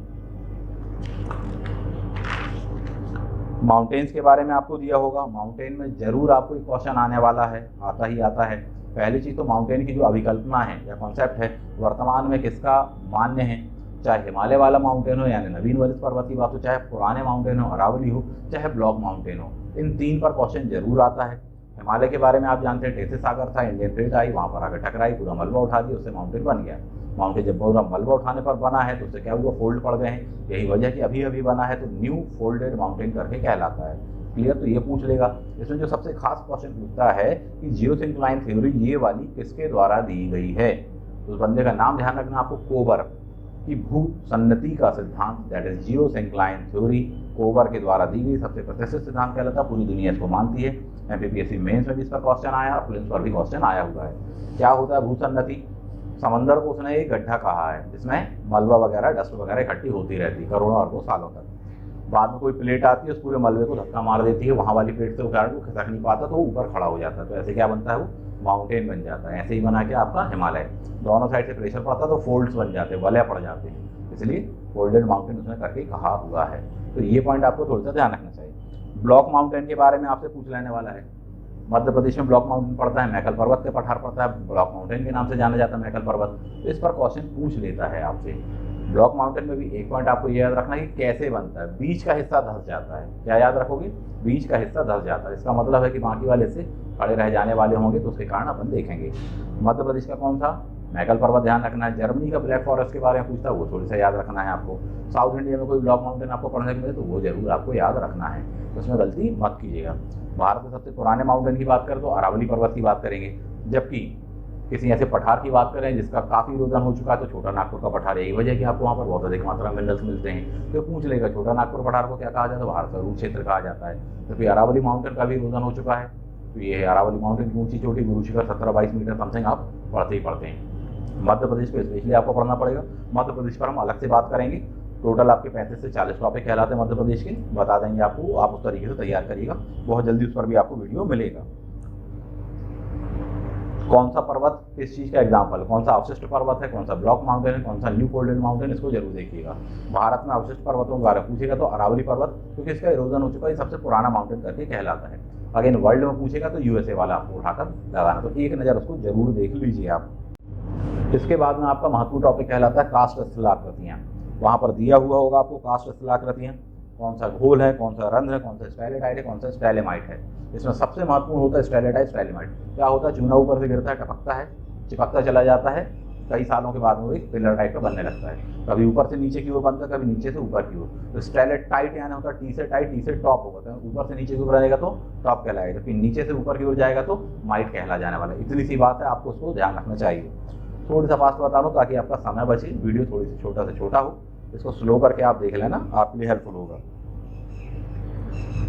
माउंटेन्स के बारे में आपको दिया होगा। माउंटेन में जरूर आपको एक क्वेश्चन आने वाला है, आता ही आता है। पहली चीज़ तो माउंटेन की जो अभिकल्पना है या कॉन्सेप्ट है वर्तमान में किसका मान्य है, चाहे हिमालय वाला माउंटेन हो यानी नवीन वरिष्ठ पर्वत की बात हो, चाहे पुराने माउंटेन हो अरावली हो, चाहे ब्लॉक माउंटेन हो। इन तीन पर क्वेश्चन जरूर आता है। हिमालय के बारे में आप जानते हैं टेथिस सागर था, इंडियन प्लेट आई, वहाँ पर आकर टकराई, पूरा मलबा उठा दिया, उससे माउंटेन बन गया। माउंटेन जब पूरा मलबा उठाने पर बना है तो उससे क्या हुआ, फोल्ड पड़ गए हैं। यही वजह कि अभी अभी बना है तो न्यू फोल्डेड माउंटेन करके कहलाता है। क्लियर, तो ये पूछ लेगा। इसमें जो सबसे खास क्वेश्चन पूछता है कि जियोसिंक्लाइन थ्योरी ये वाली किसके द्वारा दी गई है, तो उस बंदे का नाम ध्यान रखना आपको, कोबर की भू सन्नति का सिद्धांत, दैट इज जियोसिंक्लाइन थ्योरी, कोबर के द्वारा दी गई सबसे प्रतिष्ठित सिद्धांत कहलाता है। पूरी दुनिया इसको मानती है। एमपीपीएससी मेंस में भी इस पर क्वेश्चन आया और प्रीलिम्स पर भी क्वेश्चन आया हुआ है। क्या होता है भूसन्नति? समंदर को उसने एक गड्ढा कहा है जिसमें मलबा वगैरह डस्ट वगैरह इकट्ठी होती रहती है करोड़ों अरबों सालों तक। बाद में कोई प्लेट आती है, उस पूरे मलबे को धक्का मार देती है, वहाँ वाली प्लेट से उखाड़ को खिसक नहीं पाता तो वो ऊपर खड़ा हो जाता है। तो ऐसे क्या बनता है, वो माउंटेन बन जाता है। ऐसे ही बना के आपका हिमालय, दोनों साइड से प्रेशर पड़ता है तो फोल्ड्स बन जाते हैं, वलय पड़ जाते हैं, इसलिए फोल्डेड माउंटेन उसने करके कहा हुआ है। तो ये पॉइंट आपको थोड़ा सा ध्यान रखना चाहिए। ब्लॉक माउंटेन के बारे में आपसे पूछ लेने वाला है। मध्य प्रदेश में ब्लॉक माउंटेन पड़ता है, मैकल पर्वत के पठार पड़ता है, ब्लॉक माउंटेन के नाम से जाना जाता है मैकल पर्वत। तो इस पर क्वेश्चन पूछ लेता है आपसे। ब्लॉक माउंटेन में भी एक पॉइंट आपको ये याद रखना है कि कैसे बनता है। बीच का हिस्सा धंस जाता है। क्या याद रखोगे? बीच का हिस्सा धंस जाता है। इसका मतलब है कि बाकी वाले से खड़े रह जाने वाले होंगे, तो उसके कारण अपन देखेंगे। मध्य प्रदेश का कौन सा? मैकल पर्वत ध्यान रखना है। जर्मनी का ब्लैक फॉरेस्ट के बारे में पूछता है, वो थोड़ी सा याद रखना है आपको। साउथ इंडिया में कोई ब्लॉक माउंटेन आपको पढ़ने को मिले तो वो जरूर आपको याद रखना है, उसमें गलती मत कीजिएगा। भारत के सबसे पुराने माउंटेन की बात करें तो अरावली पर्वत की बात करेंगे, जबकि किसी ऐसे पठार की बात करें जिसका काफ़ी इरोजन हो चुका है तो छोटा नागपुर का पठार, यही वजह है कि आपको वहाँ पर बहुत अधिक मात्रा में मिनरल्स मिलते हैं। तो पूछ लेगा छोटा नागपुर पठार को क्या कहा जाता है, तो भारत सरूप क्षेत्र कहा जाता है। तो फिर अरावली माउंटेन का भी इरोजन हो चुका है, तो ये है अरावली माउंटेन की ऊंची चोटी, गुरु शिखर 17-22 मीटर समथिंग आप पढ़ते ही पढ़ते हैं। मध्य प्रदेश को स्पेशली आपको पढ़ना पड़ेगा, मध्य प्रदेश पर हम अलग से बात करेंगे। टोटल आपके 35 से 40 टॉपिक कहलाते हैं मध्य प्रदेश के, बता देंगे आपको, आप उस तरीके से तैयार करिएगा, बहुत जल्दी उस पर भी आपको वीडियो मिलेगा। कौन सा पर्वत किस चीज़ का एग्जाम्पल, कौन सा अवशिष्ट पर्वत है, कौन सा ब्लॉक माउंटेन है, कौन सा न्यू फोल्डेड माउंटेन, इसको जरूर देखिएगा। भारत में अवशिष्ट पर्वतों के बारे में पूछेगा तो अरावली पर्वत, क्योंकि इसका इरोजन हो चुका है, सबसे पुराना माउंटेन करके कहलाता है। अगेन वर्ल्ड में पूछेगा तो यूएसए वाला आपको उठाकर लगाना, तो एक नज़र उसको जरूर देख लीजिए आप। इसके बाद में आपका महत्वपूर्ण टॉपिक कहलाता है कास्ट स्थलाकृतियाँ। वहाँ पर दिया हुआ होगा आपको कास्ट स्थलाकृतियाँ, कौन सा घोल है, कौन सा रंध्र है, कौन सा स्टाइलेटाइट है, कौन सा स्टाइलेमाइट है। इसमें सबसे महत्वपूर्ण होता है स्टाइलेटाइट स्टाइलेमाइट। क्या होता है, चूना ऊपर से गिरता है, टपकता है, चिपकता चला जाता है, कई सालों के बाद वो एक पिलर टाइप का बनने लगता है। कभी ऊपर से नीचे की ओर बनता है, कभी नीचे से ऊपर की ओर। तो स्टाइलेटाइट यानी होता है टी से टाइट, टी से टॉप होगा, तो ऊपर से नीचे की ओर रहेगा तो टॉप कहलाएगा, फिर नीचे से ऊपर की ओर जाएगा तो माइट कहला जाने वाला है। इतनी सी बात है, आपको उसको ध्यान रखना चाहिए। थोड़ी सा फास्ट बता दूँ ताकि आपका समय बचे, वीडियो थोड़ी सी छोटा से छोटा हो, इसको स्लो करके आप देख लेना, आपके लिए हेल्पफुल होगा।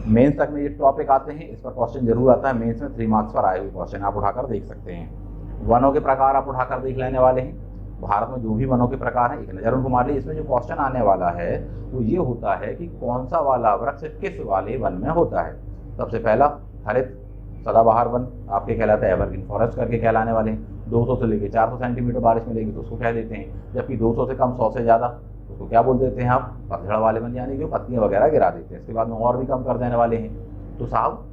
मेंस तक में ये टॉपिक आते हैं, इस पर क्वेश्चन जरूर आता है। मेंस में 3 मार्क्स पर आए हुए क्वेश्चन आप उठाकर देख सकते हैं। वनों के प्रकार आप उठाकर देख लेने वाले हैं। भारत में जो भी वनों के प्रकार हैं एक नज़र उनको मार ली। इसमें जो क्वेश्चन आने वाला है वो ये होता है कि कौन सा वाला वृक्ष किस वाले वन में होता है। सबसे पहला हरित सदाबहार वन आपके कहलाता है एवरग्रीन फॉरेस्ट करके कहलाने वाले हैं। 200 से लेकर 400 सेंटीमीटर बारिश मिलेगी तो उसको कह देते हैं, जबकि 200 से कम 100 से ज़्यादा उसको क्या बोल देते हैं आप, पतझड़ वाले वन, यानी कि पत्तियां वगैरह गिरा देते हैं। इसके बाद में और भी कम कर देने वाले हैं तो साहब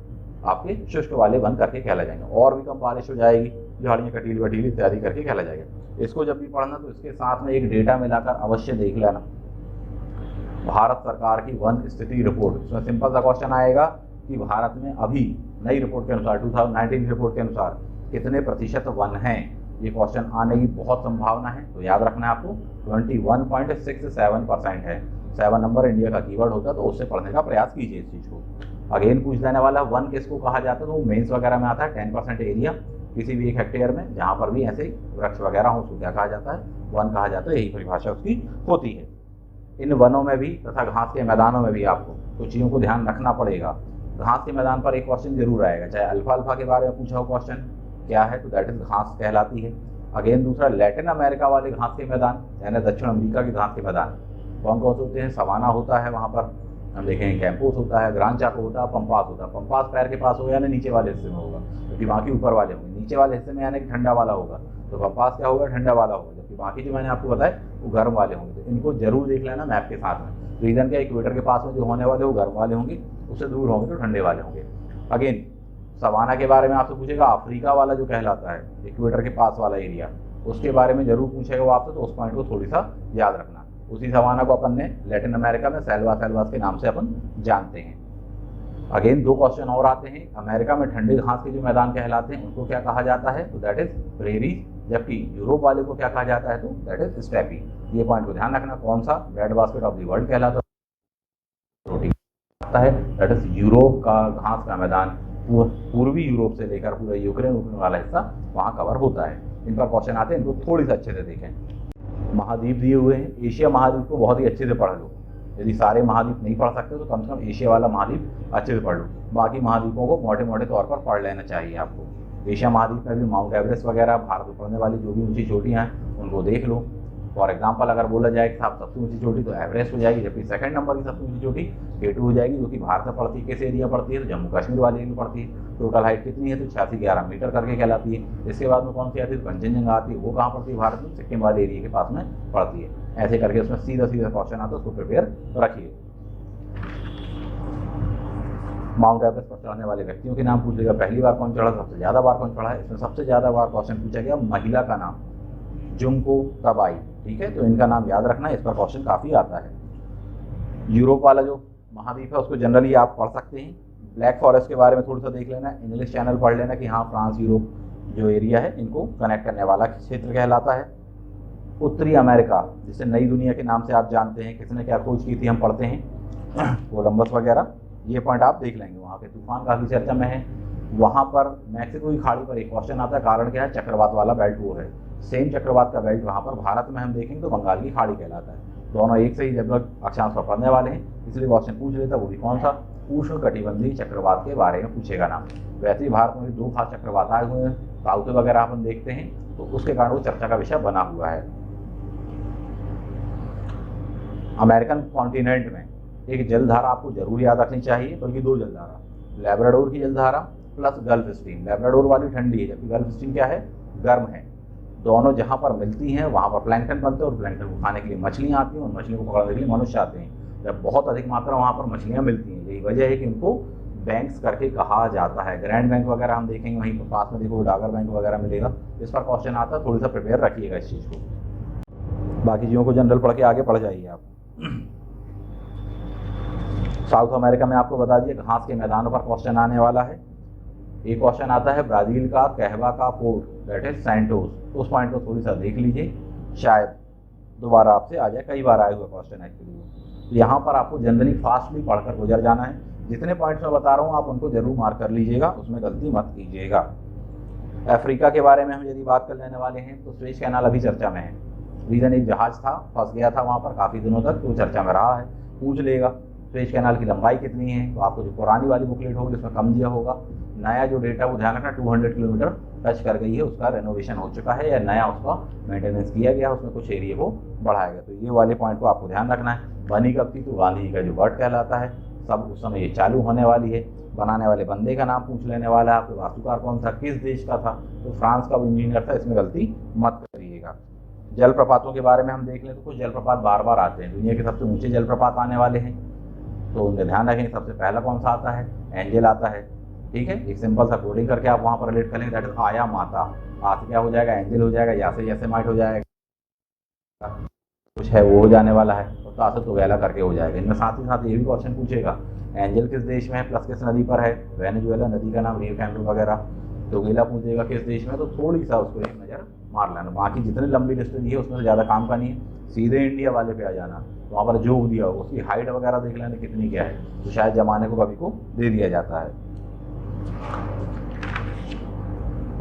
आपके शुष्क वाले वन करके कहला जाएंगे। और भी कम बारिश हो जाएगी, झाड़ियाँ कटीली वटीली इत्यादि करके कहला जाएगा। इसको जब भी पढ़ना तो इसके साथ में एक डेटा मिलाकर अवश्य देख लेना, भारत सरकार की वन स्थिति रिपोर्ट। इसमें सिंपल सा क्वेश्चन आएगा कि भारत में अभी नई रिपोर्ट के अनुसार 2019 रिपोर्ट के अनुसार कितने प्रतिशत वन हैं। ये क्वेश्चन आने की बहुत संभावना है, तो याद रखना है आपको 21.67% है। 7 नंबर इंडिया का कीवर्ड होता है, तो उससे पढ़ने का प्रयास कीजिए इस चीज़ को। अगेन पूछ देने वाला वन किसको कहा जाता है, तो वो मेंस वगैरह में आता है। 10% एरिया किसी भी 1 हेक्टेयर में जहाँ पर भी ऐसे वृक्ष वगैरह हो उसको क्या कहा जाता है, वन कहा जाता है। यही परिभाषा उसकी होती है। इन वनों में भी तथा घास के मैदानों में भी आपको कुछ चीज़ों को ध्यान रखना पड़ेगा। घास के मैदान पर एक क्वेश्चन जरूर आएगा, चाहे अल्फा के बारे में पूछा हो क्वेश्चन, क्या है तो दैट इज घास कहलाती है। अगेन दूसरा लैटिन अमेरिका वाले घास के मैदान, यानी दक्षिण अमेरिका के घास के मैदान कौन कौन से होते हैं, सवाना होता है, वहाँ पर हम देखेंगे कैंपोस होता है, ग्रांड चाको होता है, पंपास होता है। पंपास पैर के पास होगा यानी नीचे वाले हिस्से में होगा, जबकि बाकी ऊपर वाले होंगे। नीचे वाले हिस्से में यानी कि ठंडा वाला होगा, तो पंपास क्या होगा, ठंडा वाला होगा, जबकि बाकी जो मैंने आपको बताया वो गर्म वाले होंगे। तो इनको जरूर देख लेना मैप के साथ में। रीजन क्या, इक्वेटर के पास में जो होने वाले वो गर्म वाले होंगे, उससे दूर होंगे तो ठंडे वाले होंगे। अगेन सवाना के बारे में आपसे पूछेगा, अफ्रीका वाला जो कहलाता है इक्वेटर के पास वाला एरिया, उसके बारे में जरूर पूछेगा वो आपसे, तो उस पॉइंट को थोड़ी सा याद रखना। उसी सवाना को अपन ने लैटिन अमेरिका में सेल्वास के नाम से अपन जानते हैं। अगेन 2 क्वेश्चन और आते हैं। अमेरिका में ठंडे घास के जो मैदान कहलाते हैं उनको क्या कहा जाता है, तो दैट इज प्रेरी, जबकि यूरोप वाले को क्या कहा जाता है, तो दैट इज स्टेपी। ये पॉइंट को ध्यान रखना। कौन सा bread basket of the world कहलाता है, दैट इज यूरोप का घास का मैदान। पूर्वी यूरोप से लेकर पूरा यूक्रेन वाला हिस्सा वहाँ कवर होता है। इन पर क्वेश्चन आते हैं, इनको थोड़ी सी अच्छे से देखें। महाद्वीप दिए हुए हैं, एशिया महाद्वीप को बहुत ही अच्छे से पढ़ लो। यदि सारे महाद्वीप नहीं पढ़ सकते तो कम से कम एशिया वाला महाद्वीप अच्छे से पढ़ लो। बाकी महाद्वीपों को मोटे मोटे तौर पर पढ़ लेना चाहिए आपको। एशिया महाद्वीप में भी माउंट एवरेस्ट वगैरह, भारत में पढ़ने वाली जो भी ऊंची चोटियाँ हैं उनको देख लो। फॉर एग्जाम्पल अगर बोला जाए कि साहब सबसे ऊंची चोटी तो एवरेस्ट हो जाएगी, जबकि सेकंड नंबर की सबसे ऊंची चोटी K2 हो जाएगी, जो कि भारत में पड़ती है। किस एरिया पड़ती है, तो जम्मू कश्मीर वाले एरिया में पड़ती है। टोटल हाइट कितनी है, तो 8611 मीटर करके कहलाती है। इसके बाद में कौन सी आती है, कंचनजंगा आती है। वो कहाँ पड़ती है, भारत में सिक्किम वाले एरिया के पास में पड़ती है। ऐसे करके उसमें सीधा सीधा क्वेश्चन आता है, उसको प्रिपेयर रखिए। माउंट एवरेस्ट पर चढ़ने वाले व्यक्तियों के नाम पूछेगा, पहली बार कौन चढ़ा, सबसे ज़्यादा बार कौन चढ़ा है। इसमें सबसे ज़्यादा बार क्वेश्चन पूछा गया महिला का नाम, जुंको तबाई। ठीक है, तो इनका नाम याद रखना, इस पर क्वेश्चन काफ़ी आता है। यूरोप वाला जो महाद्वीप है उसको जनरली आप पढ़ सकते हैं। ब्लैक फॉरेस्ट के बारे में थोड़ा सा देख लेना, इंग्लिश चैनल पढ़ लेना कि हाँ फ्रांस यूरोप जो एरिया है इनको कनेक्ट करने वाला क्षेत्र कहलाता है। उत्तरी अमेरिका, जिसे नई दुनिया के नाम से आप जानते हैं, किसने क्या खोज की थी हम पढ़ते हैं, कोलंबस वगैरह। ये पॉइंट आप देख लेंगे। वहाँ पे तूफान काफ़ी चर्चा में है। वहाँ पर मैक्सिको की खाड़ी पर एक क्वेश्चन आता है, कारण क्या है, चक्रवात वाला बेल्ट वो है। सेम चक्रवात का बेल्ट वहाँ पर भारत में हम देखेंगे तो बंगाल की खाड़ी कहलाता है। दोनों एक से ही लगभग अक्षांश पर पड़ने वाले हैं, इसलिए क्वेश्चन पूछ लेता, वो भी कौन सा, उष्ण कटिबंधीय चक्रवात के बारे में पूछेगा नाम। वैसे ही भारत में भी 2 खास चक्रवात आए हुए हैं, ताउते वगैरह अपन देखते हैं, तो उसके कारण वो चर्चा का विषय बना हुआ है। अमेरिकन कॉन्टिनेंट में एक जलधारा आपको जरूर याद रखनी चाहिए, बल्कि 2 जलधारा, लेब्राडोर की जलधारा प्लस गल्फ स्ट्रीम। लेब्राडोर वाली ठंडी है, जबकि गल्फ स्ट्रीम क्या है, गर्म है। दोनों जहाँ पर मिलती हैं वहाँ पर प्लैंकटन बनते हैं, और प्लैंकटन को खाने के लिए मछलियाँ आती हैं, और मछलियों को पकड़ने के लिए मनुष्य आते हैं। जब बहुत अधिक मात्रा वहाँ पर मछलियाँ मिलती हैं, यही वजह है कि उनको बैंक्स करके कहा जाता है। ग्रैंड बैंक वगैरह हम देखेंगे, वहीं पर पास में देखो डागर बैंक वगैरह मिलेगा, इस पर क्वेश्चन आता है, थोड़ी सा प्रिपेयर रखिएगा इस चीज़ को। बाकी चीज़ों को जनरल पढ़ के आगे पढ़ जाइए आप। साउथ अमेरिका में आपको बता दिए घास के मैदानों पर क्वेश्चन आने वाला है। एक क्वेश्चन आता है ब्राज़ील का कहवा का पोर्ट, दैट इज सैंटोस। उस पॉइंट को थोड़ी सा देख लीजिए, शायद दोबारा आपसे आ जाए, कई बार आए हुए क्वेश्चन एक्चुअली। यहाँ पर आपको जनरली फास्टली पढ़कर गुजर जाना है। जितने पॉइंट्स मैं बता रहा हूँ आप उनको जरूर मार्क कर लीजिएगा, उसमें गलती मत कीजिएगा। अफ्रीका के बारे में हम यदि बात कर लेने वाले हैं तो स्वेज कैनाल अभी चर्चा में है। रीजन एक जहाज था, फंस गया था वहाँ पर काफ़ी दिनों तक, तो चर्चा में रहा है। पूछ लेगा स्वेज कैनाल की लंबाई कितनी है, तो आपको जो पुरानी वाली बुकलेट होगी उसमें कम दिया होगा। नया जो डेटा वो ध्यान रखना 200 किलोमीटर टच कर गई है, उसका रेनोवेशन हो चुका है या नया उसका मेंटेनेंस किया गया, उसमें कुछ एरिया को बढ़ाया गया। तो ये वाले पॉइंट को आपको ध्यान रखना है। बनी कब थी, तो गांधी जी का जो वर्ड कहलाता है, सब उस समय ये चालू होने वाली है। बनाने वाले बंदे का नाम पूछ लेने वाला है आपको, वास्तुकार कौन था, किस देश का था, तो फ्रांस का इंजीनियर था, इसमें गलती मत करिएगा। जलप्रपातों के बारे में हम देख लें तो कुछ जलप्रपात बार बार आते हैं। दुनिया के सबसे ऊंचे जलप्रपात आने वाले हैं, तो उनका ध्यान रखेंगे। सबसे पहला कौन सा आता है, एंजल आता है, ठीक है। एक सिंपल सा कोडिंग करके आप वहाँ पर रिलेट करेंगे, दैट इज आया माता। आ से क्या हो जाएगा, एंजल हो जाएगा, या से यासेमाइट हो जाएगा, कुछ है वो हो जाने वाला है, और ता से तोगैला करके हो जाएगा। इनमें साथ ही साथ ये भी क्वेश्चन पूछेगा, एंजल किस देश में है, प्लस किस नदी पर है, वेनेजुएला नदी का नाम, रियो कैम्पो वगैरह। तोगैला पूछेगा किस देश में, तो थोड़ी सा उसको एक नज़र मार लेना। बाकी जितनी लंबी लिस्ट दी है उसमें से ज़्यादा काम का नहीं है, सीधे इंडिया वाले पे आ जाना। वहाँ पर जो दिया होगा उसकी हाइट वगैरह देख लेना कितनी क्या है, तो शायद जमाने को कभी को दे दिया जाता है।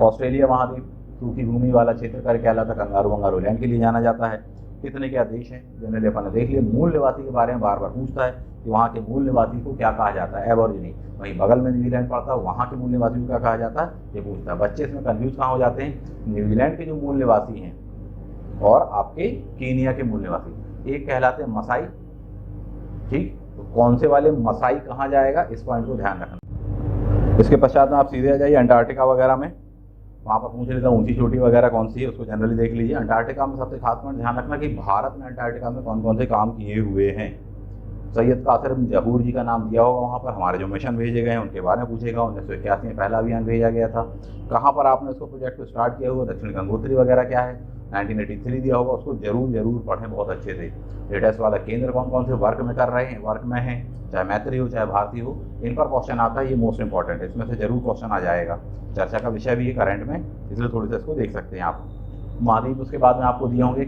ऑस्ट्रेलिया महाद्वीप सूखी भूमि वाला क्षेत्र कर कहलाता, कंगारू वंगारू लैंड के लिए जाना जाता है। कितने क्या देश हैं जनरली अपन ने देख लिया। मूल निवासी के बारे में बार बार पूछता है कि वहाँ के मूल निवासी को क्या कहा जाता है, एबॉर्जिनी। वहीं बगल में न्यूजीलैंड पड़ता है, वहाँ के मूल निवासी को क्या कहा जाता है, ये पूछता है। बच्चे इसमें कन्फ्यूज कहाँ हो जाते हैं, न्यूजीलैंड के जो मूल निवासी हैं और आपके कीनिया के मूल निवासी, एक कहलाते हैं मसाई, ठीक। तो कौन से वाले मसाई कहाँ जाएगा, इस पॉइंट को ध्यान रखना। इसके पश्चात में आप सीधे आ जाइए अंटार्कटिका वगैरह में, वहाँ पर पूछ लेता ऊंची चोटी वगैरह कौन सी है, उसको जनरली देख लीजिए। अंटार्कटिका में सबसे खास पॉइंट ध्यान रखना कि भारत में अंटार्कटिका में कौन कौन से काम किए हुए हैं। सैयद कासिम जहूर जी का नाम दिया होगा वहाँ पर, हमारे जो मिशन भेजे गए हैं उनके बारे में पूछेगा। 1981 में पहला अभियान भेजा गया था। कहाँ पर आपने उसको प्रोजेक्ट को स्टार्ट किया हुआ, दक्षिण गंगोत्री वगैरह क्या है, 1983 दिया होगा, उसको जरूर पढ़ें बहुत अच्छे से। लेटेस्ट वाला केंद्र कौन कौन से वर्क में कर रहे हैं, वर्क में हैं, चाहे मैत्री हो चाहे भारती हो, इन पर क्वेश्चन आता है। ये मोस्ट इंपॉर्टेंट है, इसमें से जरूर क्वेश्चन आ जाएगा। चर्चा का विषय भी है करंट में, इसलिए थोड़ी सा इसको देख सकते हैं आप। महाद्वीप उसके बाद में आपको दिया होंगे,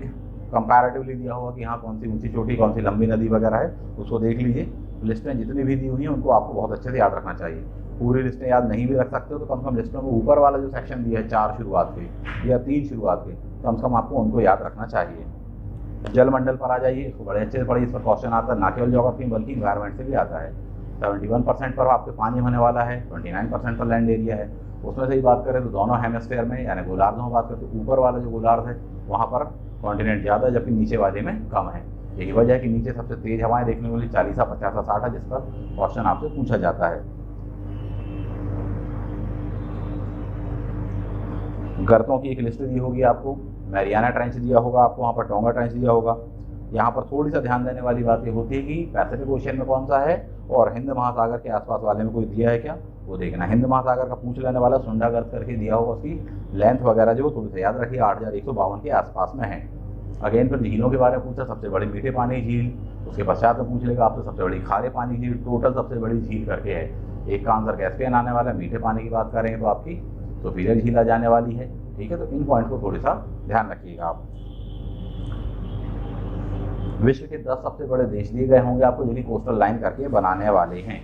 कंपैरेटिवली दिया होगा कि हाँ कौन सी ऊंची चोटी कौन सी लंबी नदी वगैरह है, उसको देख लीजिए। लिस्टें जितनी भी दी हुई हैं उनको आपको बहुत अच्छे से याद रखना चाहिए। पूरी लिस्टें याद नहीं भी रख सकते हो तो कम से कम लिस्टों में ऊपर वाला जो सेक्शन दिया है 4 शुरुआत के या 3 शुरुआत के, कम से कम आपको उनको याद रखना चाहिए। जलमंडल पर आ जाइए, इसको बड़े अच्छे से पढ़िए। इस पर क्वेश्चन आता है, ना केवल ज्योग्राफी में बल्कि इन्वायरमेंट से भी आता है। 71% पर आपके पानी होने वाला है, 29% पर लैंड एरिया है। उसमें से ही बात करें तो दोनों हेमिस्फेयर में यानी गोलार्धों में बात करें तो ऊपर वाला जो गोलार्ध है वहाँ पर कॉन्टिनेंट ज़्यादा, जबकि नीचे वाले में कम है। यही वजह है कि नीचे सबसे तेज हवाएं देखने को मिली 40, 50, 60 है, जिस पर क्वेश्चन आपसे पूछा जाता है। गर्तों की एक लिस्ट दी होगी आपको, मैरियाना ट्रेंच दिया होगा आपको, वहाँ पर टोंगा ट्रेंच दिया होगा। यहाँ पर थोड़ी सा ध्यान देने वाली बात ये होती है कि पैसिफिक ओशियन में कौन सा है और हिंद महासागर के आसपास वाले में कोई दिया है क्या, वो देखना। हिंद महासागर का पूछ लेने वाला सुंडा गर्त करके दिया होगा, उसकी लेंथ वगैरह जो थोड़ी सा याद रखिए 8152 के आसपास में है। अगेन फिर झीलों के बारे में पूछा, सबसे बड़ी मीठे पानी झील, उसके पश्चात में पूछ लेगा आपसे सबसे बड़ी खारे पानी झील, टोटल सबसे बड़ी झील करके है। एक का आंसर कैस्पियन आने वाला है। मीठे पानी की बात करेंगे तो आपकी सुपीरियर झील आ जाने वाली है, ठीक है। तो इन पॉइंट को थोड़ा सा ध्यान रखिएगा आप। विश्व के 10 सबसे बड़े देश दिए गए होंगे आपको, जिनकी कोस्टल लाइन करके बनाने वाले हैं।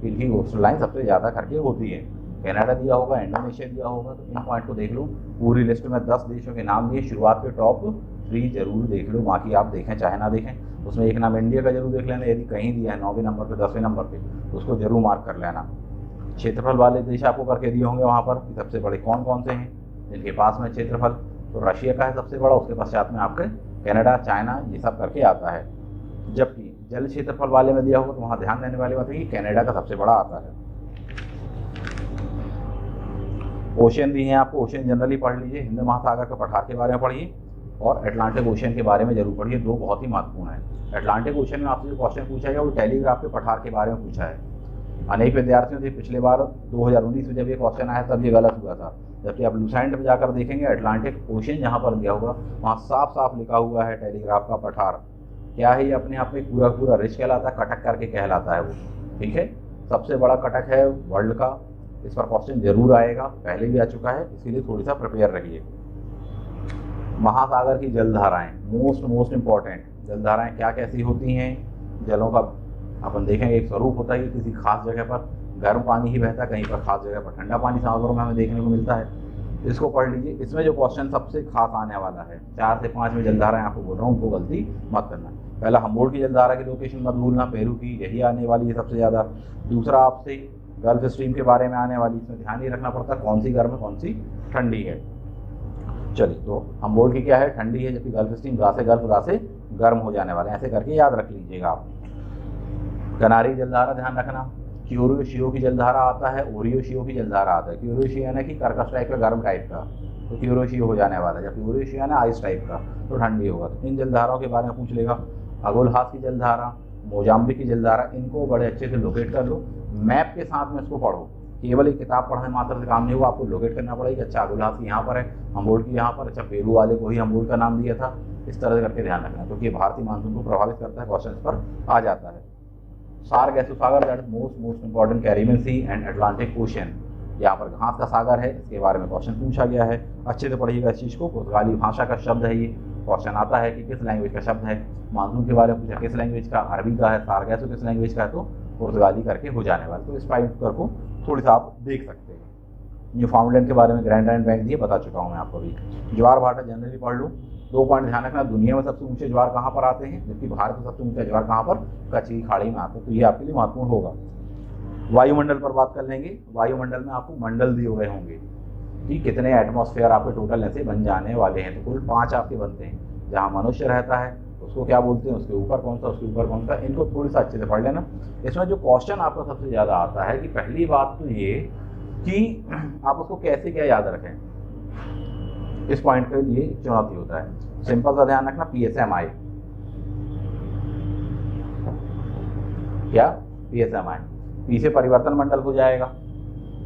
इनकी कोस्टल लाइन सबसे ज़्यादा करके होती है। कनाडा दिया होगा, इंडोनेशिया दिया होगा। तो इन पॉइंट को देख लो। पूरी लिस्ट में 10 देशों के नाम दिए, शुरुआत के टॉप 3 जरूर देख लो, बाकी आप देखें चाहे ना देखें। उसमें एक नाम इंडिया का जरूर देख लेना, यदि कहीं दिया है 9वें नंबर पे 10वें नंबर पे तो उसको जरूर मार्क कर लेना। क्षेत्रफल वाले देश आपको करके दिए होंगे वहाँ पर सबसे बड़े कौन कौन से हैं जिनके पास में क्षेत्रफल, तो रशिया का है सबसे बड़ा, उसके पश्चात में आपके कनाडा, चाइना, ये सब करके आता है। जबकि जल क्षेत्रफल वाले में दिया होगा तो वहाँ ध्यान देने वाली बात है कि कनाडा का सबसे बड़ा आता है। ओशन दिए हैं आपको, ओशन जनरली पढ़ लीजिए, हिंद महासागर के पठार के बारे में पढ़िए और अटलांटिक ओशन के बारे में जरूर पढ़िए, दो बहुत ही महत्वपूर्ण है। अटलांटिक ओशन में आपसे जो क्वेश्चन पूछा गया वो टेलीग्राफ के पठार के बारे में पूछा है। अनेक विद्यार्थियों से पिछले बार 2019 में जब ये क्वेश्चन आया तब ये गलत हुआ था, जबकि आप लूसेंट में जाकर देखेंगे अटलांटिक ओशन जहाँ पर दिया होगा वहाँ साफ साफ लिखा हुआ है टेलीग्राफ का पठार। क्या है ये अपने आप में पूरा पूरा रिच कहलाता है, कटक करके कहलाता है वो, ठीक है। सबसे बड़ा कटक है वर्ल्ड का, इस पर क्वेश्चन जरूर आएगा, पहले भी आ चुका है, इसीलिए थोड़ी सा प्रिपेयर रहिए। महासागर की जलधाराएं मोस्ट इंपॉर्टेंट। जलधाराएं क्या कैसी होती हैं, जलों का अपन देखेंगे एक स्वरूप होता है कि किसी खास जगह पर गर्म पानी ही बहता है, कहीं पर खास जगह पर ठंडा पानी सागरों में हमें देखने को मिलता है। इसको पढ़ लीजिए। इसमें जो क्वेश्चन सबसे खास आने वाला है 4 से 5 में जलधाराएं आपको बोल रहा हूँ, उनको गलती मत करना। पहला हम्बोल्ट की जलधारा की लोकेशन मत भूलना, पेरू की, यही आने वाली है सबसे ज़्यादा। दूसरा आपसे गल्फ स्ट्रीम के बारे में आने वाली, इसमें ध्यान ही रखना पड़ता है कौन सी गर्म है कौन सी ठंडी है। चलिए, तो हम्बोल्ट की क्या है, ठंडी है, जबकि गल्फ स्ट्रीम गा से गल्फ गा से गर्म हो जाने वाले हैं, ऐसे करके याद रख लीजिएगा आप। कनारी जलधारा ध्यान रखना। क्यूरोशियो की जलधारा आता है, ओरियोशियो की जलधारा आता है। क्यूरोशियो यानी कि कर्कश टाइप का गर्म टाइप का, तो क्यूरोशियो हो जाने वाला है, जबकि ओरियोशियो यानी आइस टाइप का, तो ठंडी होगा। तो इन जलधाराओं के बारे में पूछ लेगा। अगोलहास की जलधारा, मोजाम्बिक की जलधारा, इनको बड़े अच्छे से लोकेट कर लो, मैप के साथ में इसको पढ़ो। केवल एक किताब पढ़ने मात्र से काम नहीं होगा, आपको लोकेट करना पड़ेगा। अच्छा, अगोलहास की यहाँ पर है, हम्बोल्ट की यहाँ पर, अच्छा पेरू वाले को ही हम्बोल्ट का नाम दिया था, इस तरह से करके ध्यान रखना, क्योंकि ये भारतीय मानसून को प्रभावित करता है, क्वेश्चन पर आ जाता है। सार्क गैसो सागर, that is most important, Caribbean sea and Atlantic ocean, यहाँ पर घास का सागर है, इसके बारे में क्वेश्चन पूछा गया है। अच्छे से पढ़िएगा इस चीज़ को। पुर्तगाली भाषा का शब्द है ये, क्वेश्चन आता है कि किस लैंग्वेज का शब्द है। मानसून के बारे में पूछा किस लैंग्वेज का, अरबी का है। सार्गैसो किस लैंग्वेज का है, तो पुर्तगाली करके हो जाने वाला। तो इस पॉइंट को थोड़ी सा आप देख सकते हैं। न्यूफाउंडलैंड के बारे में ग्रैंड आइलैंड बैंक दिए, बता चुका हूँ मैं आपको भी। ज्वार भाटा जनरली पढ़ लो। 2 पॉइंट ध्यान रखना, दुनिया में सबसे ऊंचे ज्वार कहाँ पर आते हैं, जबकि भारत में सबसे ऊंचा ज्वार कहाँ पर, कच्छ की खाड़ी में आते हैं, तो ये आपके लिए महत्वपूर्ण होगा। वायुमंडल पर बात कर लेंगे। वायुमंडल में आपको मंडल दिए हुए होंगे कि कितने एटमॉस्फेयर आपके टोटल ऐसे बन जाने वाले हैं, तो कुल 5 आपके बनते हैं। जहाँ मनुष्य रहता है उसको क्या बोलते हैं, उसके ऊपर कौन सा, उसके ऊपर कौन सा, इनको थोड़ी सा अच्छे से पढ़ लेना। इसमें जो क्वेश्चन आपका सबसे ज़्यादा आता है कि पहली बात तो ये कि आप उसको कैसे क्या याद रखें, इस पॉइंट के लिए चुनौती होता है। सिंपल सा ध्यान रखना, PSMI क्या, PSMI, पी से परिवर्तन मंडल हो जाएगा,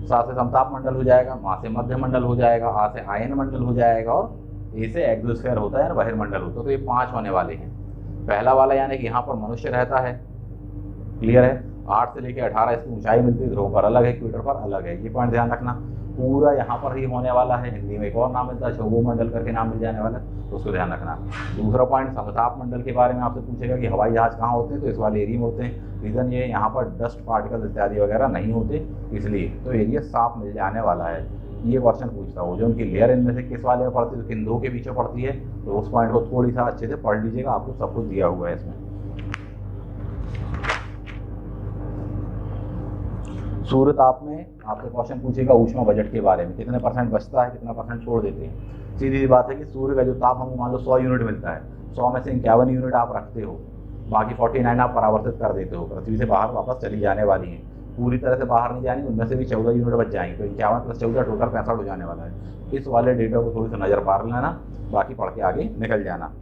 सा से समताप मंडल हो जाएगा, मा से मध्य मंडल हो जाएगा, आ से आयन मंडल हो जाएगा, और ए से एक्सोस्फीयर होता है, बहिर्मंडल होता है। तो ये 5 होने वाले हैं। पहला वाला यानी कि यहाँ पर मनुष्य रहता है, क्लियर है। 8 से लेकर 18 इसकी ऊंचाई मिलती है, ध्रुव पर अलग है, इक्वेटर पर अलग है, ये पॉइंट ध्यान रखना। पूरा यहाँ पर ही होने वाला है। हिंदी में एक और नाम मिलता है, क्षोभ मंडल करके नाम मिल जाने वाला है, तो उसको ध्यान रखना। दूसरा पॉइंट, समताप मंडल के बारे में आपसे पूछेगा कि हवाई जहाज कहाँ होते हैं, तो इस वाले एरिया में होते हैं। रीज़न ये, यहाँ पर डस्ट पार्टिकल इत्यादि वगैरह नहीं होते, इसलिए तो एरिया साफ मिल जाने वाला है। ये क्वेश्चन पूछता है ओजोन की लेयर इनमें से किस वाले में पड़ती है, तो किन 2 के बीच में पड़ती है, तो उस पॉइंट को थोड़ी सा अच्छे से पढ़ लीजिएगा, आपको सब कुछ दिया हुआ है इसमें। सूर्य ताप में आपसे क्वेश्चन पूछेगा ऊष्मा बजट के बारे में, कितने % बचता है, कितना % छोड़ देते हैं। सीधी बात है कि सूर्य का जो ताप हमें मान लो 100 यूनिट मिलता है, 100 में से 51 यूनिट आप रखते हो, बाकी 49 आप परावर्तित कर देते हो, पृथ्वी से बाहर वापस चली जाने वाली हैं। पूरी तरह से बाहर नहीं जानी, उनमें से भी 14 यूनिट बच जाएंगे, तो 51 + 14 टोटल 65 हो जाने वाला है। इस वाले डेटा को थोड़ी सी नज़र मार लेना, बाकी पढ़ के आगे निकल जाना।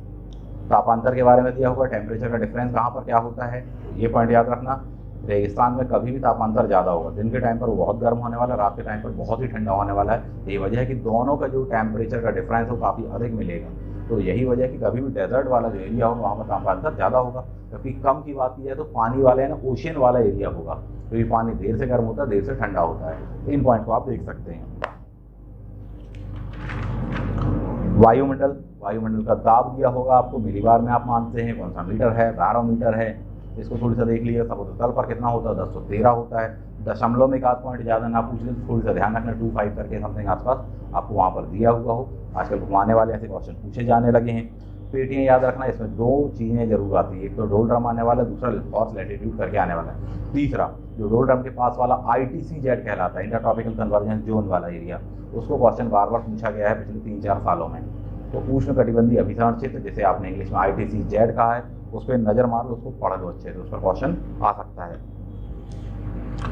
तापांतर के बारे में दिया हुआ, टेम्परेचर का डिफरेंस कहाँ पर क्या होता है, ये पॉइंट याद रखना। रेगिस्तान में कभी भी तापांतर ज़्यादा होगा, दिन के टाइम पर वो बहुत गर्म होने वाला है, रात के टाइम पर बहुत ही ठंडा होने वाला है। यही वजह है कि दोनों का जो टेम्परेचर का डिफरेंस है वो काफ़ी अधिक मिलेगा। तो यही वजह है कि कभी भी डेजर्ट वाला जो एरिया होगा वहाँ पर तापांतर ज़्यादा होगा, जबकि कम की बात की जाए तो पानी वाला है ना, ओशियन वाला एरिया होगा, क्योंकि पानी देर से गर्म होता है, देर से ठंडा होता है। इन पॉइंट को आप देख सकते हैं। वायुमंडल, वायुमंडल का दाब दिया होगा आपको, मिलीबार में आप मानते हैं, कौन सा मीटर है, बैरोमीटर है, इसको थोड़ी सा देख लीजिए। समुद्र तल पर कितना होता है, 1013 होता है। दशमलव में एक आध पॉइंट ज़्यादा ना पूछ ले तो थोड़ी सा ध्यान रखना, 25 करके समथिंग आसपास आपको वहाँ पर दिया हुआ हो। आजकल घुमाने वाले ऐसे क्वेश्चन पूछे जाने लगे हैं। पेटियाँ याद रखना, इसमें दो चीज़ें जरूर आती है, एक तो डोल ड्रम आने वाला है, दूसरा हॉर्स लैटिट्यूड करके आने वाला है। तीसरा जो डोल ड्रम के पास वाला ITCZ कहलाता है, इंटर ट्रॉपिकल कन्वर्जेंस जोन वाला एरिया, उसको क्वेश्चन बार बार पूछा गया है पिछले 3-4 सालों में। तो उष्णकटिबंधीय अभिसरण क्षेत्र, जैसे आपने इंग्लिश में ITCZ कहा है, उस पर नज़र मार लो, उसको पढ़ लो अच्छे से, उस पर क्वेश्चन आ सकता है।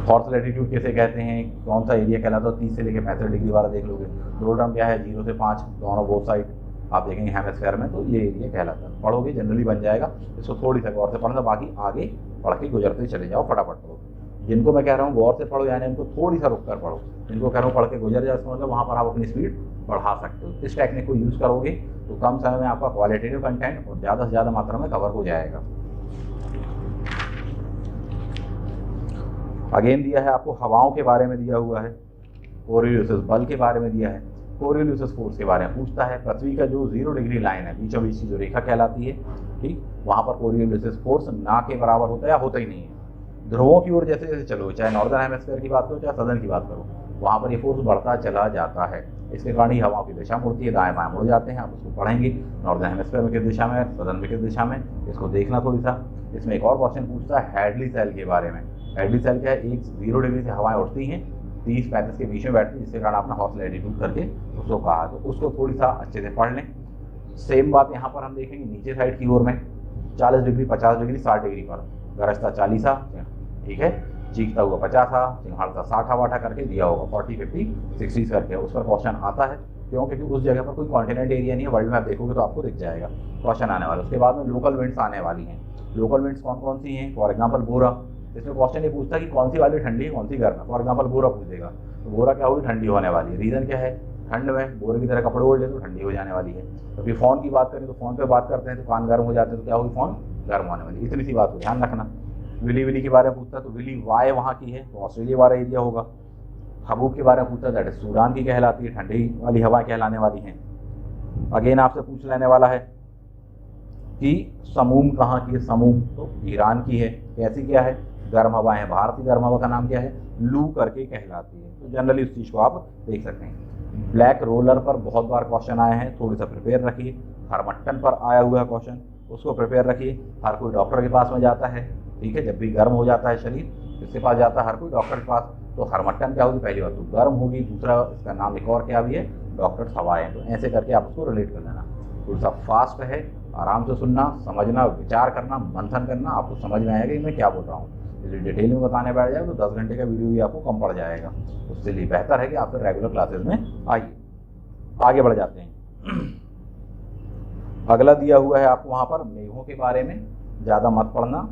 हॉर्स लैटिट्यूड कैसे कहते हैं, कौन सा एरिया कहलाता है, 30 से लेकर 65 डिग्री वाला देख लोगे। डोल ड्रम क्या है, 0 से 5 दोनों बोथ साइड आप देखेंगे हेमिस्फीयर में, तो ये एरिया कहलाता है। पढ़ोगे जनरली बन जाएगा, इसको थोड़ी सा गौर से पढ़ना, बाकी आगे पढ़ के गुजरते चले जाओ, फटाफट पढ़ो। जिनको मैं कह रहा हूँ गौर से पढ़ो, यानी उनको थोड़ी सा रुक कर पढ़ो। जिनको कह रहा हूँ पढ़ के गुजर जाओ, इसका मतलब वहाँ पर आप अपनी स्पीड बढ़ा सकते हो। इस टेक्निक को यूज़ करोगे तो कम समय में आपका क्वालिटेटिव कंटेंट और ज़्यादा से ज़्यादा मात्रा में कवर हो जाएगा। अगेन दिया है आपको हवाओं के बारे में दिया हुआ है, कोरियोलिसिस बल के बारे में दिया है, कोरियोलिसिस फोर्स के बारे में पूछता है। पृथ्वी का जो 0 डिग्री लाइन है, बीचों बीच की जो रेखा कहलाती है, ठीक, वहाँ पर कोरियोलिसिस फोर्स ना के बराबर होता है या होता ही नहीं है। ध्रुवों की ओर जैसे जैसे चलो, चाहे नॉर्दर्न हेमिस्फीयर की बात करो चाहे सदर्न की बात करो, वहाँ पर ये फोर्स बढ़ता चला जाता है। इसके कारण ही हवाओं की दिशा मुड़ती है, दाएं बाएं मुड़ जाते हैं। आप उसको पढ़ेंगे नॉर्दर्न हेमिस्फीयर में किस दिशा में, सदर्न में किस दिशा में, इसको देखना थोड़ी सा। इसमें एक और क्वेश्चन पूछता है हैडली सेल के बारे में। हैडली सेल क्या है, एक 0 डिग्री से हवाएं उठती हैं, 30-35 के बीच में बैठती है, जिसके कारण अपना हॉर्स लैटिट्यूड करके उसको कहा, तो उसको थोड़ी सा अच्छे से पढ़ लें। सेम बात यहाँ पर हम देखेंगे नीचे साइड की ओर में, 40 डिग्री, 50 डिग्री, 60 डिग्री पर गरजता 40, ठीक है, चीखता हुआ 50, चिंगाड़ता 60 करके दिया होगा, 40, 50, 60 करके उस पर क्वेश्चन आता है। क्यों, क्योंकि उस जगह पर कोई कॉन्टिनेंट एरिया नहीं है। वर्ल्ड मैप देखोगे तो आपको दिख जाएगा क्वेश्चन आने वाला। उसके बाद में लोकल विंड्स आने वाली हैं। लोकल विंड्स कौन कौन सी हैं, फॉर एग्जाम्पल बोरा। इसमें क्वेश्चन ये पूछता है कि कौन सी वाली ठंडी है, कौन सी गर्म है। फॉर एग्जाम्पल बोरा पूछ देगा, तो बोरा क्या होगी, ठंडी होने वाली है। रीज़न क्या है, ठंड में बोरे की तरह कपड़े ओढ़ ले तो ठंडी हो जाने वाली है। तो फिर फ़ोन की बात करें तो फ़ोन पे बात करते हैं तो कान गर्म हो जाते हैं, तो क्या होगी, फ़ोन गर्म होने वाली। इतनी सी बात को ध्यान रखना। विली के बारे में पूछता है तो विली वाई वहाँ की है, तो ऑस्ट्रेलिया वाला एरिया होगा। हबूब के बारे में पूछता है, दैट इज सूडान की कहलाती है, ठंडी वाली हवाएं कहलाने वाली हैं। अगेन आपसे पूछ लेने वाला है कि समूम कहाँ की है, समूम तो ईरान की है। कैसी क्या है, गर्म हवाएं हैं। भारत की गर्म हवा का नाम क्या है, लू करके कहलाती है। तो जनरली उस चीज़ को आप देख सकते हैं। ब्लैक रोलर पर बहुत बार क्वेश्चन आए हैं, थोड़ी सा प्रिपेयर रखिए। हरमट्टन पर आया हुआ है क्वेश्चन, उसको प्रिपेयर रखिए। हर कोई डॉक्टर के पास में जाता है, ठीक है, जब भी गर्म हो जाता है शरीर, इसके पास जाता है हर कोई डॉक्टर के पास। तो हरमट्टन क्या होगी, पहली बात तो गर्म होगी, दूसरा इसका नाम एक और क्या भी है, डॉक्टर हवाएं। तो ऐसे करके आप उसको रिलेट कर लेना। थोड़ा सा फास्ट है, आराम से सुनना, समझना, विचार करना, मंथन करना, आपको समझ में आएगा कि मैं क्या बोल रहा हूँ। यदि डिटेल में बताने बैठ जाए तो 10 घंटे का वीडियो भी आपको कम पड़ जाएगा। उसके लिए बेहतर है कि आप रेगुलर क्लासेस में आइए। आगे बढ़ जाते हैं। अगला दिया हुआ है आपको वहाँ पर मेघों के बारे में, ज़्यादा मत पढ़ना,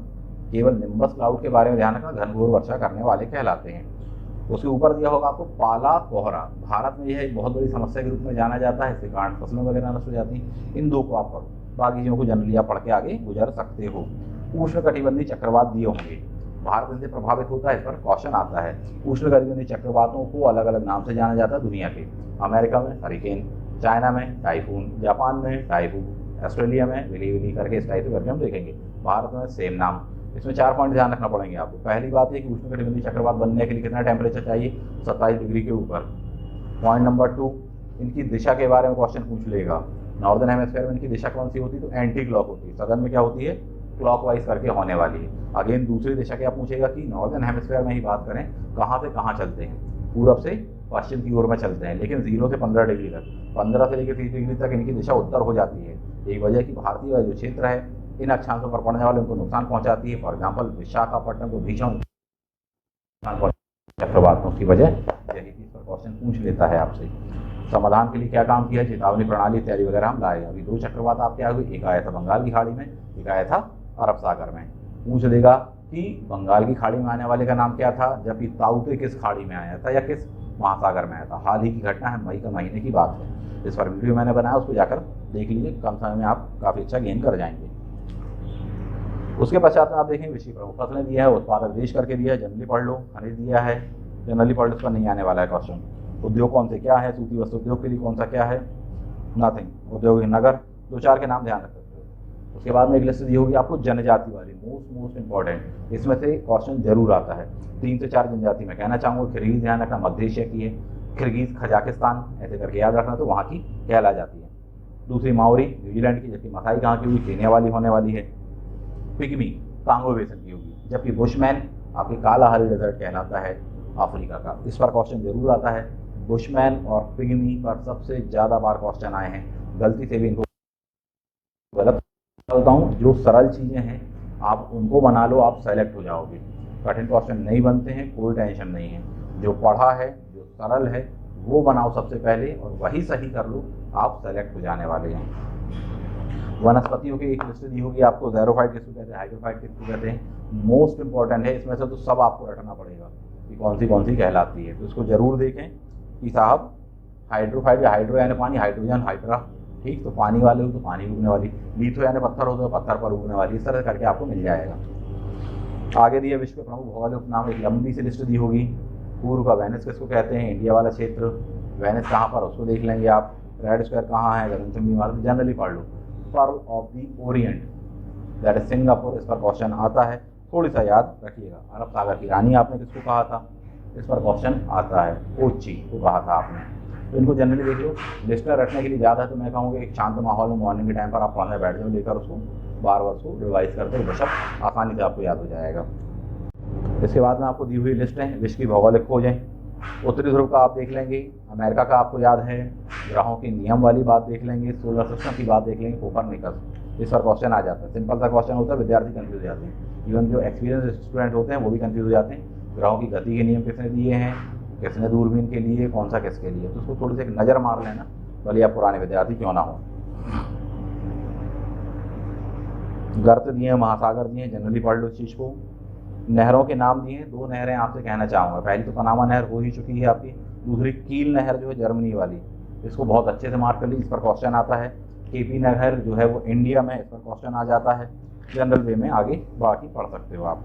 केवल निम्बस क्लाउड के बारे में ध्यान रखना, घनघोर वर्षा करने वाले कहलाते हैं। उसके ऊपर दिया होगा आपको पाला कोहरा। भारत में यह एक बहुत बड़ी समस्या के रूप में जाना जाता है, इसके कारण फसलें वगैरह नष्ट हो जाती हैं। इन दो को आप पढ़ो, बाकी चीज़ों को जनरली आप पढ़ के आगे गुजर सकते हो। उष्णकटिबंधीय चक्रवात दिए होंगे, भारत इनसे प्रभावित होता है, इस पर क्वेश्चन आता है। उष्णकटिबंधीय चक्रवातों को अलग अलग नाम से जाना जाता है दुनिया के। अमेरिका में हरिकेन, चाइना में टाइफून, जापान में टाइफून, ऑस्ट्रेलिया में विली करके इस टाइप करके हम देखेंगे। भारत में सेम नाम। इसमें 4 पॉइंट ध्यान रखना पड़ेंगे आपको। पहली बात है कि उष्णकटिबंधीय चक्रवात बनने के लिए कितना टेम्परेचर चाहिए, 27 डिग्री के ऊपर। पॉइंट नंबर 2, इनकी दिशा के बारे में क्वेश्चन पूछ लेगा। नॉर्दर्न हेमिस्फीयर में इनकी दिशा कौन सी होती है, तो एंटी क्लॉक होती है। सदर्न में क्या होती है, क्लॉकवाइज करके होने वाली है। अगेन दूसरी दिशा क्या पूछेगा कि नॉर्दर्न हेमिस्फीयर में ही बात करें, कहाँ से कहाँ चलते हैं, पूरब से पश्चिम की ओर में चलते हैं, लेकिन 0 से 15 डिग्री तक, 15 से लेकर 30 डिग्री तक इनकी दिशा उत्तर हो जाती है। यही वजह कि भारतीय जो क्षेत्र है इन अक्षांशों पर पड़ने वाले उनको नुकसान पहुंचाती है। फॉर एग्जाम्पल विशाखापट्टनम को भीषण चक्रवातों की वजह यही थी। पर क्वेश्चन पूछ लेता है आपसे। समाधान के लिए क्या काम किया, चेतावनी प्रणाली इत्यादि वगैरह हम लाए। अभी 2 चक्रवात आपके आ हुए, एक आया था बंगाल की खाड़ी में, एक आया था अरब सागर में। पूछ देगा कि बंगाल की खाड़ी में आने वाले का नाम क्या था, जबकि ताउते किस खाड़ी में आया था या किस महासागर में आया था। हाल ही की घटना है, मई के महीने की बात है। इस पर वीडियो मैंने बनाया, उसको जाकर देख लीजिए, कम समय में आप काफ़ी अच्छा गेन कर जाएंगे। उसके पश्चात में आप देखेंगे विषय प्रमुख फसलें दिया है, उत्पादक देश करके दिया है, जनरली पढ़ लो। खनिज दिया है, जनरली पढ़ लो, उस पर नहीं आने वाला है क्वेश्चन। उद्योग कौन से क्या है, सूती वस्त्र उद्योग के लिए कौन सा क्या है, नथिंग। औद्योगिक नगर, 2-4 के नाम ध्यान रख सकते हो। उसके बाद में एक लिस्ट दी होगी आपको जनजाति वाली, मोस्ट इंपॉर्टेंट, इसमें से क्वेश्चन जरूर आता है। 3 से 4 जनजाति मैं कहना चाहूँगा। किर्गिज ध्यान रखना मध्य एशिया की है, किर्गिज खजाकिस्तान ऐसे करके याद रखना, तो वहाँ की कहला जाती है। दूसरी माओरी न्यूजीलैंड की, जबकि मसाई कहाँ की हुई, केन्या वाली होने वाली है। पिग्मी कांगो बेसिन की होगी, जबकि बुशमैन आपके कालाहारी डेजर्ट कहलाता है अफ्रीका का। इस पर क्वेश्चन जरूर आता है। बुशमैन और पिग्मी पर सबसे ज़्यादा बार क्वेश्चन आए हैं, गलती से भी इनको गलत बोलता हूँ। जो सरल चीज़ें हैं आप उनको बना लो, आप सेलेक्ट हो जाओगे। कठिन क्वेश्चन नहीं बनते हैं, कोई टेंशन नहीं है। जो पढ़ा है, जो सरल है वो बनाओ सबसे पहले, और वही सही कर लो, आप सेलेक्ट हो जाने वाले हैं। वनस्पतियों की एक लिस्ट दी होगी आपको, ज़ेरोफाइट किसको कहते हैं, हाइड्रोफाइट किसको कहते हैं, मोस्ट इंपॉर्टेंट है। इसमें से तो सब आपको रटना पड़ेगा कि कौन सी कहलाती है, तो इसको जरूर देखें कि साहब हाइड्रोफाइट या हाइड्रो यानी पानी, हाइड्रोजन हाइड्रा, ठीक, तो पानी वाले हो तो पानी उगने वाली, लिथो यानी पत्थर हो तो पत्थर पर उगने वाली, इस तरह करके आपको मिल जाएगा। आगे दिए विश्व के प्रमुख भौगोलिक उपनाम, एक लंबी सी लिस्ट दी होगी। पूर्व का वेनिस किसको कहते हैं, इंडिया वाला क्षेत्र, वेनिस कहाँ पर उसको देख लेंगे आप। रेड स्क्वायर कहाँ है, गगनचुंबी इमारत, जनरली पढ़ लो। Pearl of the Orient that is Singapore, इस पर क्वेश्चन आता है, थोड़ी सा याद रखिएगा। अरब सागर की रानी आपने किसको कहा था, इस पर क्वेश्चन आता है, कोची को कहा था आपने। तो इनको जनरली देख लो। लिस्ट रखने के लिए ज़्यादा है तो मैं कहूँगा एक शांत माहौल में मॉर्निंग के टाइम पर आप पढ़ने बैठ जाओ, लेकर उसको बार बार उसको रिवाइज करते हुए बेशक आसानी से आपको याद हो जाएगा। इसके बाद में आपको दी हुई लिस्ट है, विश्व की भौगोलिक खोजें। उत्तरी ध्रुव का आप देख लेंगे, अमेरिका का आपको याद है, ग्रहों के नियम वाली बात देख लेंगे, सोलर सिस्टम की बात देख लेंगे, कोपरनिकस, इस पर क्वेश्चन आ जाता है। सिंपल सा क्वेश्चन होता है, विद्यार्थी कंफ्यूज हो जाते हैं, इवन जो एक्सपीरियंस स्टूडेंट होते हैं वो भी कंफ्यूज हो जाते हैं। ग्रहों की गति के नियम किसने दिए हैं, किसने दूरबीन के लिए, कौन सा किसके लिए, तो उसको थोड़ी सी एक नज़र मार लेना, भले आप पुराने विद्यार्थी क्यों ना हो। गर्त दिए हैं, महासागर दिए हैं, जनरली पढ़ लो इस चीज़ को। नहरों के नाम दिए हैं, 2 नहरें आपसे कहना चाहूँगा। पहली तो पनामा नहर हो ही चुकी है आपकी, दूसरी कील नहर जो है जर्मनी वाली, इसको बहुत अच्छे से मार्क कर ली, इस पर क्वेश्चन आता है। केपी नहर जो है वो इंडिया में, इस पर क्वेश्चन आ जाता है। जनरल वे में आगे बाकी पढ़ सकते हो आप।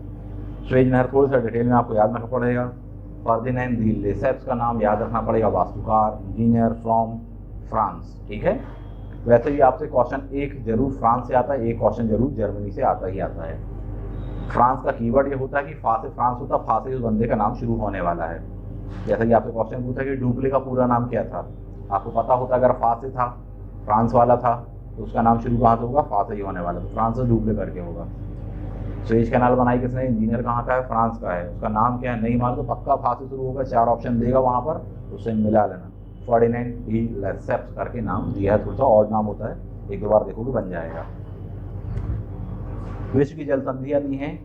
स्वेज नहर थोड़ी सा डिटेल में आपको याद रखना पड़ेगा। फर्दिनैंड दी लेसेप्स का नाम याद रखना पड़ेगा, वास्तुकार, इंजीनियर फ्रॉम फ्रांस, ठीक है। वैसे भी आपसे क्वेश्चन एक जरूर फ्रांस से आता है, एक क्वेश्चन जरूर जर्मनी से आता ही आता है। फ्रांस का कीवर्ड ये होता है कि फा से फ्रांस होता, फा से उस बंदे का नाम शुरू होने वाला है। जैसा कि आपसे क्वेश्चन पूछा कि डुप्ले का पूरा नाम क्या था, आपको पता होता अगर फा से था, फ्रांस वाला था, तो उसका नाम शुरू कहाँ से होगा, फा से ही होने वाला, तो फ्रांस से डुप्ले करके होगा। सुएज कैनाल बनाई किसने, इंजीनियर कहाँ का है, फ्रांस का है, उसका नाम क्या है नहीं मालूम, तो पक्का फा से शुरू होगा, 4 ऑप्शन देगा वहाँ पर, उससे मिला लेना। फर्डिनेंड डी लेसेप्स करके नाम दिया है, थोड़ा सा और नाम होता है, 1-2 बार देखोगे बन जाएगा। विश्व की जल संधियाँ दी हैं,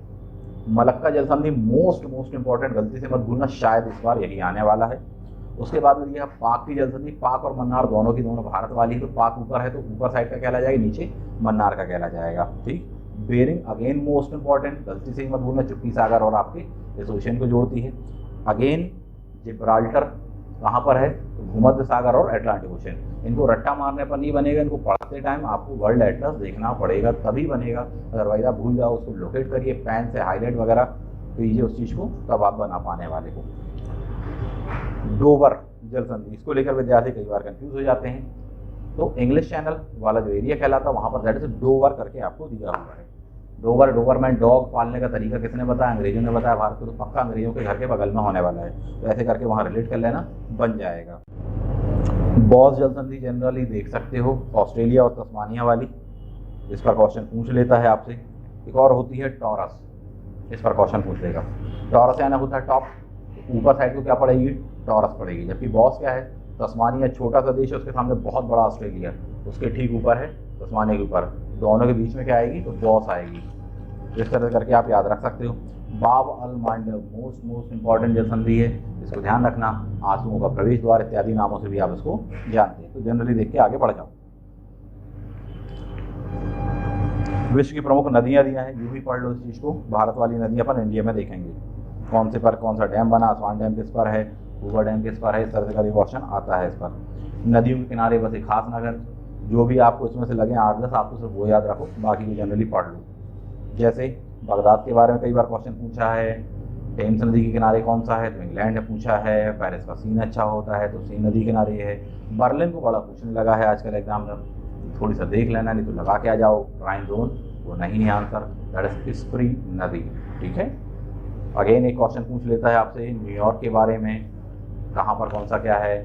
मलक्का जल संधि मोस्ट इंपॉर्टेंट, गलती से मत भूलना, शायद इस बार यही आने वाला है। उसके बाद में दिया पाक की जल संधि, पाक और मन्नार दोनों की दोनों भारत वाली है, तो पाक ऊपर है तो ऊपर साइड का कहला जाएगा, नीचे मन्नार का कहला जाएगा, ठीक। बेरिंग अगेन मोस्ट इंपॉर्टेंट, गलती से ही मत भूलना, चुप्पी सागर और आपके इस ओशन को जोड़ती है। अगेन जिब्राल्टर कहाँ पर है, भूमध्य सागर और अटलांटिक ओशन, इनको रट्टा मारने पर नहीं बनेगा, इनको पढ़ते टाइम आपको वर्ल्ड एटलस देखना पड़ेगा तभी बनेगा, अदरवाइज आप भूल जाओ। उसको लोकेट करिए पेन से, हाईलाइट वगैरह कीजिए उस चीज़ को, तब आप बना पाने वाले को। डोवर जल संधि, इसको लेकर विद्यार्थी कई बार कंफ्यूज हो जाते हैं, तो इंग्लिश चैनल वाला जो एरिया कहलाता है वहाँ पर दैट इज डोवर करके आपको दिया हुआ है। डोबरमैन, डॉग पालने का तरीका किसने बताया, अंग्रेजों ने बताया। भारत को तो पक्का अंग्रेजों के घर के बगल में होने वाला है, तो ऐसे करके वहाँ रिलेट कर लेना, बन जाएगा। बॉस जल संधि जनरली देख सकते हो, ऑस्ट्रेलिया और तस्मानिया वाली, इस पर क्वेश्चन पूछ लेता है आपसे। एक और होती है टॉरस, इस पर क्वेश्चन पूछ लेगा। टॉरस यानी होता है टॉप, ऊपर साइड को क्या पड़ेगी, टॉरस पड़ेगी। जबकि बॉस क्या है, तस्मानिया छोटा सा देश है, उसके सामने बहुत बड़ा ऑस्ट्रेलिया, उसके ठीक ऊपर है तस्मानिया के ऊपर, दोनों के बीच में क्या आएगी, तो बॉस आएगी। इस तरह करके आप याद रख सकते हो। बाब अल मांडव मोस्ट इंपॉर्टेंट जल संधि है, इसको ध्यान रखना। आंसुओं का प्रवेश द्वार इत्यादि नामों से भी आप इसको जानते हैं, तो जनरली देख के आगे बढ़ जाओ। विश्व की प्रमुख नदियां दिया है, ये भी पढ़ लो इस चीज़ को। भारत वाली नदियां अपन इंडिया में देखेंगे, कौन से पर कौन सा डैम बना, आसवान डैम किस पर है, ऊबर डैम किस पर है, इस तरह का भी क्वेश्चन आता है इस पर। नदियों के किनारे बसे खास नगर, जो भी आपको इसमें से लगे 8-10 आपको सिर्फ वो याद रखो, बाकी को जनरली पढ़ लो। जैसे बगदाद के बारे में कई बार क्वेश्चन पूछा है, टेम्स नदी के किनारे कौन सा है, तो इंग्लैंड ने पूछा है। पेरिस का सीन अच्छा होता है, तो सीन नदी किनारे है। बर्लिन को बड़ा पूछने लगा है आजकल एग्जाम में, थोड़ी सा देख लेना, नहीं तो लगा के आ जाओ। राइन जोन वो नहीं है आंसर, दैट इज स्प्री नदी। ठीक है, अगेन एक क्वेश्चन पूछ लेता है आपसे न्यूयॉर्क के बारे में, कहाँ पर कौन सा क्या है।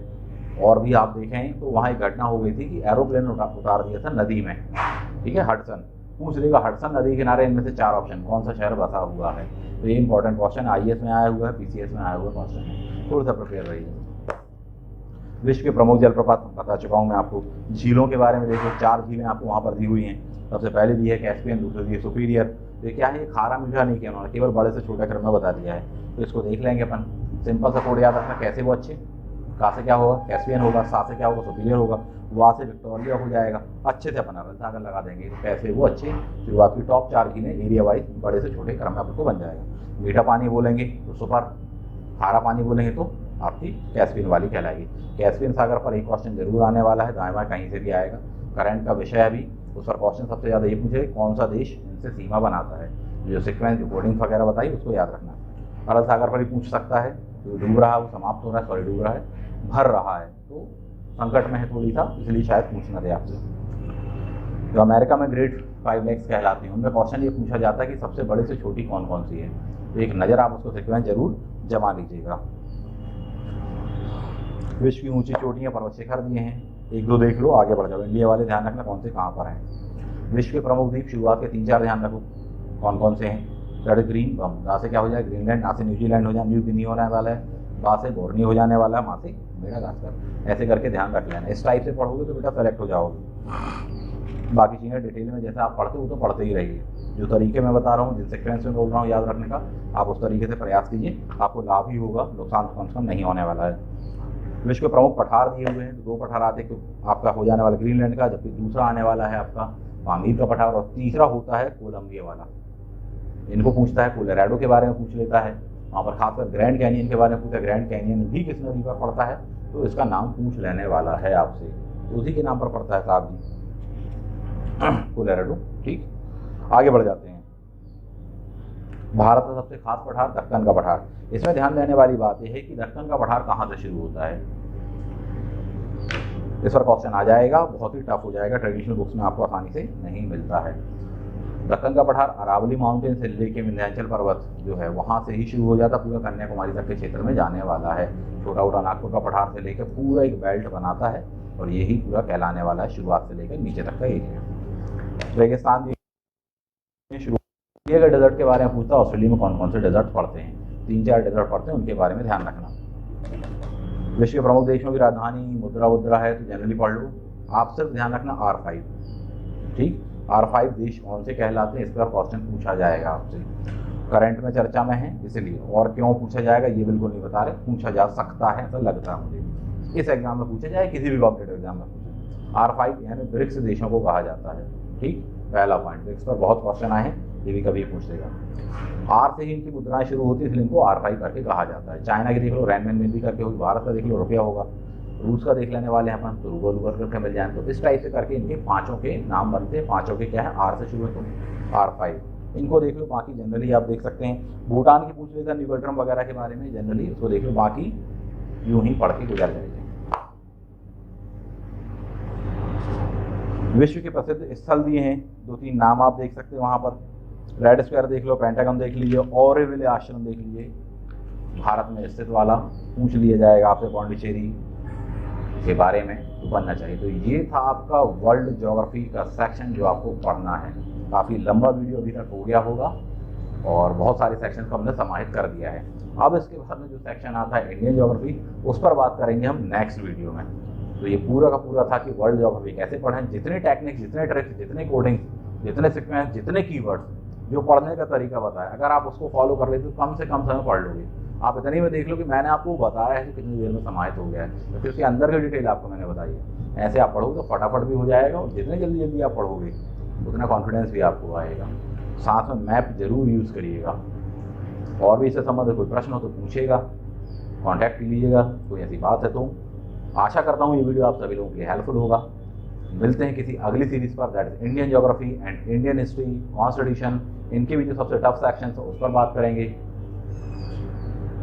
और भी आप देखें तो वहाँ एक घटना हो गई थी कि एरोप्लेन उतार दिया था नदी में। ठीक है, हडसन पूछ लेगा, हडसन नदी किनारे इनमें से 4 ऑप्शन कौन सा शहर बसा हुआ है। तो ये इंपॉर्टेंट क्वेश्चन IAS में आया हुआ है, PCS में आया हुआ क्वेश्चन है, थोड़ा सा प्रिपेयर रहिए। विश्व के प्रमुख जलप्रपात बता चुका हूँ मैं आपको। झीलों के बारे में देखिए, 4 झीलें आपको वहाँ पर दी हुई हैं। सबसे पहले दी है कैस्पियन, दूसरी दी है सुपीरियर। तो ये क्या है, खारा मीठा नहीं किया उन्होंने, केवल बड़े से छोटे क्रम में बता दिया है। तो इसको देख लेंगे अपन। सिंपल सा कोड याद रखना, कैसे वो अच्छे, का से क्या होगा कैस्पियन होगा, सा से क्या होगा सुपीरियर होगा, वहाँ से विक्टोरिया हो जाएगा। अच्छे से अपन अरल सागर लगा देंगे, तो कैसे वो अच्छे शुरुआत की टॉप 4 झीलें एरिया वाइज बड़े से छोटे क्रम में आपको बन जाएगा। मीठा पानी बोलेंगे तो सुपर, खारा पानी बोलेंगे तो आपकी कैस्पियन वाली कहलाएगी। कैस्पियन सागर पर एक क्वेश्चन जरूर आने वाला है, दाएं बाएं कहीं से भी आएगा। करंट का विषय है अभी, उस पर क्वेश्चन सबसे ज़्यादा ये पूछे कौन सा देश इनसे सीमा बनाता है। जो सिक्वेंस जो कोडिंग वगैरह बताई उसको याद रखना। अरब सागर पर ही पूछ सकता है, जो डूब रहा है वो समाप्त हो रहा है, सॉरी डूब रहा है, भर रहा है तो संकट में है थोड़ी सा, इसलिए शायद पूछना दे आपसे। जो अमेरिका में ग्रेट 5 लेक्स कहलाती हैं, उनमें क्वेश्चन ये पूछा जाता है कि सबसे बड़े से छोटी कौन कौन सी है। तो एक नज़र आप उसको सिक्वेंस जरूर जमा लीजिएगा। विश्व की ऊंची चोटियाँ पर्वत शिखर दिए हैं, 1-2 देख लो, आगे बढ़ जाओ। इंडिया वाले ध्यान रखना कौन से कहाँ पर हैं। विश्व के प्रमुख द्वीप शुरुआत के 3-4 ध्यान रखो कौन कौन से हैं। दैट ग्रीन बम, यहाँ से क्या हो जाए ग्रीनलैंड, यहाँ से न्यूजीलैंड हो जाए, न्यू गिनी होने वाला है, वहाँ से बोर्नी हो जाने वाला है, वहाँ से मेडागास्कर। ऐसे करके ध्यान रख लेना, इस टाइप से पढ़ोगे तो बेटा सेलेक्ट हो जाओगे। बाकी चीज़ें डिटेल में जैसे आप पढ़ते हो तो पढ़ते ही रहिए। जो तरीके मैं बता रहा हूँ, जिस सिक्वेंस में बोल रहा हूँ याद रखने का, आप उस तरीके से प्रयास कीजिए, आपको लाभ ही होगा, नुकसान कम से कम नहीं होने वाला है। विश्व के प्रमुख पठार दिए हुए हैं, तो 2 पठार आते हैं, तो आपका हो जाने वाला ग्रीनलैंड का, जबकि दूसरा आने वाला है आपका पामीर का पठार, और तीसरा होता है कोलंबिया वाला। इनको पूछता है, कोलोराडो के बारे में पूछ लेता है, वहाँ पर खासकर ग्रैंड कैनियन के बारे में पूछता है, ग्रैंड कैनियन भी किस नदी पर पड़ता है, तो इसका नाम पूछ लेने वाला है आपसे, तो उसी के नाम पर पड़ता है साहब जी, कोलोराडो। ठीक, आगे बढ़ जाते हैं। भारत का सबसे खास पठार दक्कन का पठार। इसमें ध्यान देने वाली बात यह है कि दक्कन का पठार कहाँ से शुरू होता है। इस पर क्वेश्चन आ जाएगा, बहुत ही टफ हो जाएगा, ट्रेडिशनल बुक्स में आपको आसानी से नहीं मिलता है। दक्कन का पठार अरावली माउंटेन से लेके विंध्याचल पर्वत जो है वहाँ से ही शुरू हो जाता, पूरा कन्याकुमारी तक के क्षेत्र में जाने वाला है। छोटा उटा नागपुर का पठार से लेकर पूरा एक बेल्ट बनाता है, और यही पूरा कहलाने वाला है शुरुआत से लेकर नीचे तक का एरिया। रेगिस्तान शुरू किए गए डेजर्ट के बारे में पूछता है, ऑस्ट्रेलिया में कौन कौन से डेजर्ट पड़ते हैं, 3-4 डेजर्ट पड़ते हैं, उनके बारे में ध्यान रखना। विश्व के प्रमुख देशों की राजधानी मुद्रा है, तो जनरली पढ़ लो। आप सिर्फ ध्यान रखना R5, ठीक, R5 देश कौन से कहलाते हैं, इस पर क्वेश्चन पूछा जाएगा आपसे। करंट में चर्चा में है इसलिए, और क्यों पूछा जाएगा ये बिल्कुल नहीं बता रहे, पूछा जा सकता है ऐसा लगता है मुझे, इस एग्जाम में पूछा जाए, किसी भी कॉम्पिटेटिव एग्जाम में पूछे। R5 यानी ब्रिक्स देशों को कहा जाता है। ठीक, पहला पॉइंट, ब्रिक्स पर बहुत क्वेश्चन आए हैं, ये भी कभी पूछ देगा। R से ही इनकी मुद्राएं शुरू होती है, इसलिए इनको R5 करके कहा जाता है। चाइना की देख लो, रैनमेन भी करके होगी, भारत का देख लो, रुपया होगा, रूस का देख लेने वाले हैं अपन, तो रूबल करके मिल जाए। तो इस टाइप से करके इनके 5 के नाम बनते हैं। 5 के क्या है, R से शुरू है तो R5, इनको देख लो। बाकी जनरली आप देख सकते हैं, भूटान की पूछ लेता है न्यूगेट्रम वगैरह के बारे में, जनरली उसको देख लो, बाकी यूं ही पढ़ के गुजर जाएंगे। विश्व के प्रसिद्ध स्थल दिए हैं, 2-3 नाम आप देख सकते हैं वहाँ पर। रेड स्क्वायर देख लो, पेंटागन देख लीजिए, ऑरोविले आश्रम देख लीजिए, भारत में स्थित वाला पूछ लिया जाएगा आपसे, पौंडीचेरी के बारे में तो बनना चाहिए। तो ये था आपका वर्ल्ड ज्योग्राफी का सेक्शन जो आपको पढ़ना है। काफ़ी लंबा वीडियो अभी तक हो गया होगा, और बहुत सारे सेक्शन को हमने समाहित कर दिया है। अब इसके बाद में जो सेक्शन आता है इंडियन ज्योग्राफी, उस पर बात करेंगे हम नेक्स्ट वीडियो में। तो ये पूरा का पूरा था कि वर्ल्ड ज्योग्राफी कैसे पढ़ें, जितने टेक्निक्स, जितने ट्रिक्स, जितने कोडिंग्स, जितने सीक्वेंस, जितने कीवर्ड्स, जो पढ़ने का तरीका बताया, अगर आप उसको फॉलो कर लेते तो कम से कम समय पढ़ लोगे। आप इतने में देख लो कि मैंने आपको बताया है कि कितनी देर में समाहित हो गया है, तो फिर उसके अंदर की डिटेल आपको मैंने बताई है। ऐसे आप पढ़ोगे तो फटाफट भी हो जाएगा, और जितने जल्दी जल्दी आप पढ़ोगे उतना कॉन्फिडेंस भी आपको आएगा। साथ में मैप जरूर यूज़ करिएगा, और भी इससे संबंधित कोई प्रश्न हो तो पूछेगा, कॉन्टैक्ट कीजिएगा, कोई ऐसी बात है तो। आशा करता हूँ ये वीडियो आप सभी लोगों के लिए हेल्पफुल होगा। मिलते हैं किसी अगली सीरीज़ पर, that is Indian geography and Indian history, constitution, इनके भी जो सबसे टफ सेक्शंस है उस पर बात करेंगे।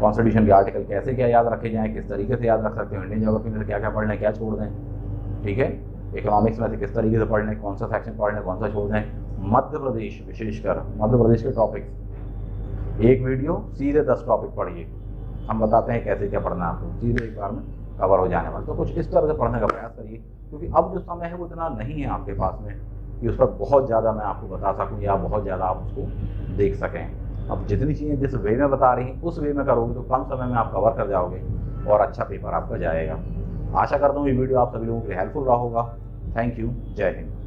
कॉन्स्टिट्यूशन के आर्टिकल कैसे क्या याद रखे जाएँ, किस तरीके से याद रख सकते हो, इंडियन ज्योग्राफी में क्या क्या पढ़ना है, क्या छोड़ दें। ठीक है, इकोनॉमिक्स में से किस तरीके से पढ़ने, कौन सा सेक्शन पढ़ने, कौन सा छोड़ना है, मध्य प्रदेश, विशेषकर मध्य प्रदेश के टॉपिक्स, एक वीडियो सीधे 10 टॉपिक पढ़िए, हम बताते हैं कैसे क्या पढ़ना है आपको, सीधे एक बार में कवर हो जाने वाला। तो कुछ इस तरह से पढ़ने का प्रयास करिए, क्योंकि अब जो समय है वो इतना नहीं है आपके पास में कि उस पर बहुत ज़्यादा मैं आपको बता सकूँ या बहुत ज़्यादा आप उसको देख सकें। अब जितनी चीज़ें जिस वे में बता रही हैं उस वे में करोगे तो कम समय में आप कवर कर जाओगे और अच्छा पेपर आपका जाएगा। आशा करता हूँ ये वीडियो आप सभी लोगों के लिए हेल्पफुल रहा होगा। Thank you. जय हिंद।